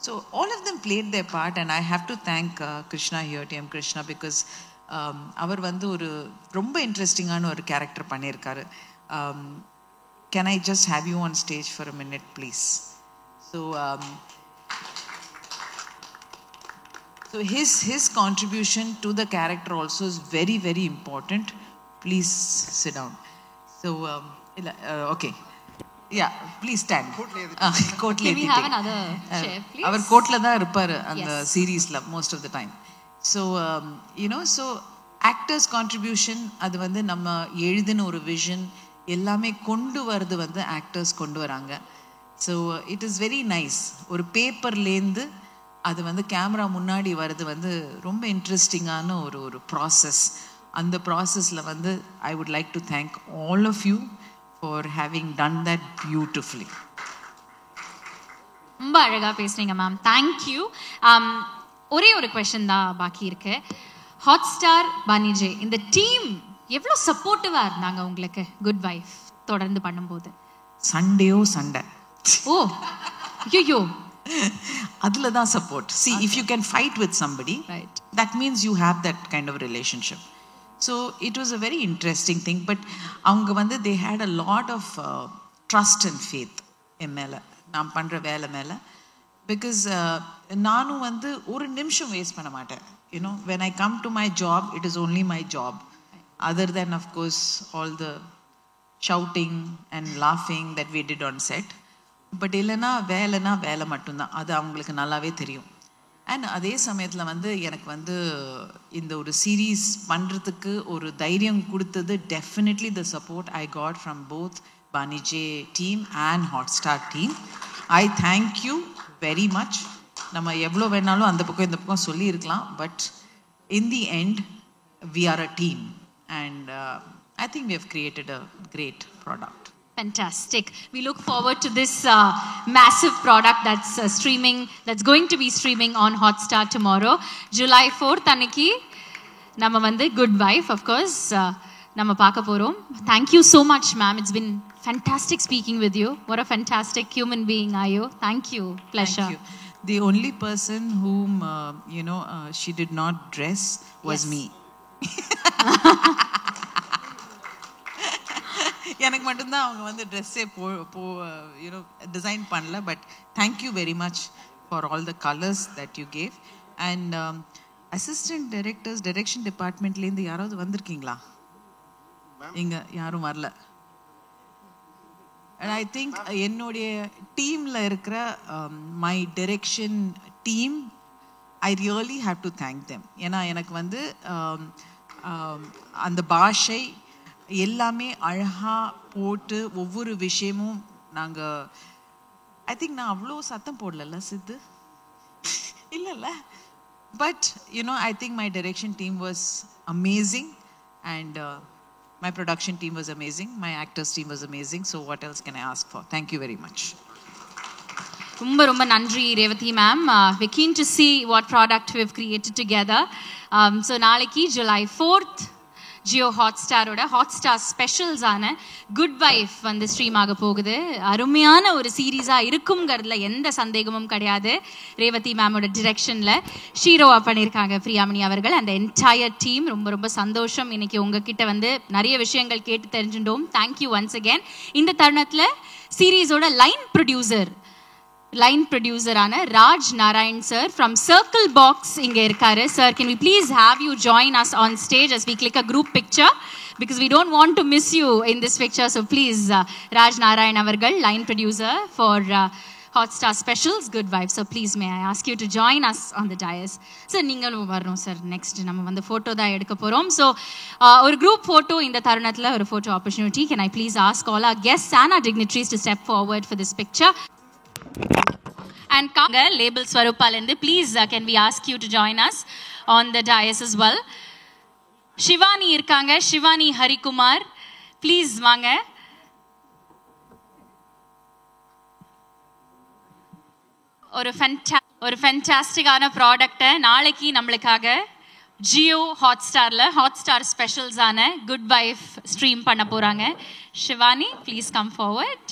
So all of them played their part, and I have to thank Krishna here, TM Krishna, because அவர் வந்து ஒரு ரொம்ப இன்ட்ரெஸ்டிங்கான ஒரு கேரக்டர் பண்ணியிருக்காரு. Can I just have you on stage for a minute, please? So So his contribution to the character also is very, very important. Please sit down. So okay. Yeah, please stand. Can we have another chair, please? அவர் கோட்ல தான் இருப்பாரு அந்த சீரீஸ்ல most of the time. So so actors contribution அது வந்து நம்ம எழுதின ஒரு விஷன் எல்லாமே கொண்டு வரது வந்து ஆக்டர்ஸ் கொண்டு வராங்க. So it is very nice. ஒரு பேப்பர்லேருந்து அது வந்து கேமரா முன்னாடி வர்றது வந்து ரொம்ப இன்ட்ரெஸ்டிங்கான ஒரு ப்ராசஸ். அந்த ப்ராசஸில் வந்து I would like to thank all of you for having done that beautifully. ரொம்ப அழகாக பேசுனீங்க மேம், தேங்க்யூ. ஒரே ஒரு கொஷன் தான் பாக்கி இருக்கு. ஹாட்ஸ்டார் பானிஜே இந்த டீம் எவ்வளோ சப்போர்ட்டிவாக இருந்தாங்க உங்களுக்கு குட் வைஃப் தொடர்ந்து பண்ணும்போது? சண்டேயோ சண்டை. ஓ ஐயோ, அதில் தான் support. See, if you can fight with somebody, right, that means you have that kind of relationship. So it was a very interesting thing. But அவங்க வந்து they had a lot of trust and faith என் மேலே, நான் பண்ணுற வேலை மேலே. பிகாஸ் நானும் வந்து ஒரு நிமிஷம் வேஸ்ட் பண்ண மாட்டேன். when I come to my job, it is only my job. Other than, of course, all the shouting and laughing that we did on set. But இல்லைன்னா வேலை மட்டும்தான், அது அவங்களுக்கு நல்லாவே தெரியும். அண்ட் அதே சமயத்தில் வந்து எனக்கு வந்து இந்த ஒரு சீரீஸ் பண்ணுறதுக்கு ஒரு தைரியம் கொடுத்தது definitely the support I got from both Banijay team and Hotstar team. I thank you very much. நம்ம எவ்வளோ வேணாலும் அந்த பக்கம் இந்த பக்கம் சொல்லியிருக்கலாம், but in the end we are a team and I think we have created a great product. Fantastic. We look forward to this massive product that's that's going to be streaming on Hotstar tomorrow, July 4th அன்னைக்கு நம்ம வந்து good wife of course நம்ம பார்க்க போறோம். Thank you so much ma'am, it's been fantastic speaking with you. What a fantastic human being are you. Thank you. Pleasure. Thank you. The only person whom she did not dress was me. எனக்கு மட்டும்தான் அவங்க வந்து ட்ரெஸ்ஸே டிசைன் பண்ணல. But thank you very much for all the colours that you gave. And assistant directors direction டிபார்ட்மெண்ட்லேருந்து யாராவது வந்திருக்கீங்களா? இங்கே யாரும் வரல. அண்ட் ஐ திங்க் என்னுடைய டீமில் இருக்கிற my direction team, I really have to thank them. ஏன்னா எனக்கு வந்து அந்த பாஷை எல்லாமே அழகாக போட்டு ஒவ்வொரு விஷயமும் நாங்கள் ஐ திங்க் நான் அவ்வளோ சத்தம் போடல சித்து இல்லைல்ல. But I think my direction team was amazing and my production team was amazing, my actors team was amazing. So what else can I ask for? Thank you very much. ரொம்ப ரொம்ப நன்றி Revathi ma'am. we're keen to see what product we've created together. So நாளைக்கு July 4th ஜியோ ஹாட்ஸ்டாரோட ஹாட்ஸ்டார் ஸ்பெஷல்ஸ் ஆன குட் வைஃப் வந்து ஸ்ட்ரீம் ஆக போகுது. அருமையான ஒரு சீரீஸாக இருக்குங்கிறதுல எந்த சந்தேகமும் கிடையாது. ரேவதி மேமோட டிரெக்ஷனில் ஷீரோவா பண்ணியிருக்காங்க பிரியாமணி அவர்கள், அந்த என்டையர் டீம். ரொம்ப ரொம்ப சந்தோஷம் இன்னைக்கு உங்ககிட்ட வந்து நிறைய விஷயங்கள் கேட்டு தெரிஞ்சுட்டோம். Thank you once again. இந்த தருணத்தில் சீரீஸோட லைன் ப்ரொடியூசரான Raj Narayan sir from circle box இங்கே இருக்காரு. Sir, can we please have you join us on stage as we click a group picture because we don't want to miss you in this picture. So please, Raj Narayan avargal, line producer for Hotstar Specials Good Wife. So please may I ask you to join us on the dais. Sir, நீங்களும் வரணும் சார். நெக்ஸ்ட் நம்ம வந்து ஃபோட்டோ தான் எடுக்க போகிறோம். ஸோ ஒரு குரூப் ஃபோட்டோ இந்த தருணத்தில் ஒரு photo opportunity. Can I please ask all our guests and our dignitaries to step forward for this picture. And label Swarupalendi, please can we ask you to join us on the dais as well. Shivani irkanga, Shivani Harikumar, please vaanga. ஒரு ஃபேண்டாஸ்டிக்கான ப்ராடக்ட்டை நாளைக்கு நம்மளுக்காக ஜியோ ஹாட்ஸ்டாரில் ஹாட்ஸ்டார் ஸ்பெஷல்ஸ் ஆன குட் வைஃப் ஸ்ட்ரீம் பண்ண போகிறாங்க. Shivani, please come forward.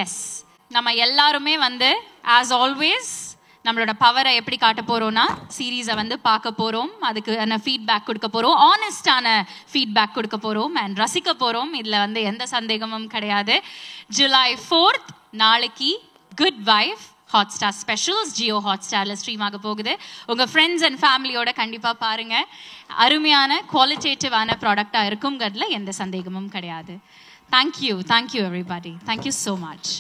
Yes, நம்ம எல்லாருமே வந்து ஆஸ் ஆல்வேஸ் நம்மளோட பவரை எப்படி காட்ட போகிறோம்னா சீரீஸை வந்து பார்க்க போகிறோம், அதுக்கான ஃபீட்பேக் கொடுக்க போகிறோம், ஆனஸ்டான ஃபீட்பேக் கொடுக்க போகிறோம் அண்ட் ரசிக்க போகிறோம். இதில் வந்து எந்த சந்தேகமும் கிடையாது. July 4th நாளைக்கு good wife Hotstar specials Jio ஹாட்ஸ்டாரில் ஸ்ட்ரீம் ஆக போகுது. உங்கள் ஃப்ரெண்ட்ஸ் அண்ட் ஃபேமிலியோட கண்டிப்பாக பாருங்கள். அருமையான குவாலிட்டேட்டிவான ப்ராடக்டாக இருக்குங்கிறதுல எந்த சந்தேகமும் கிடையாது. Thank you everybody. Thank you so much.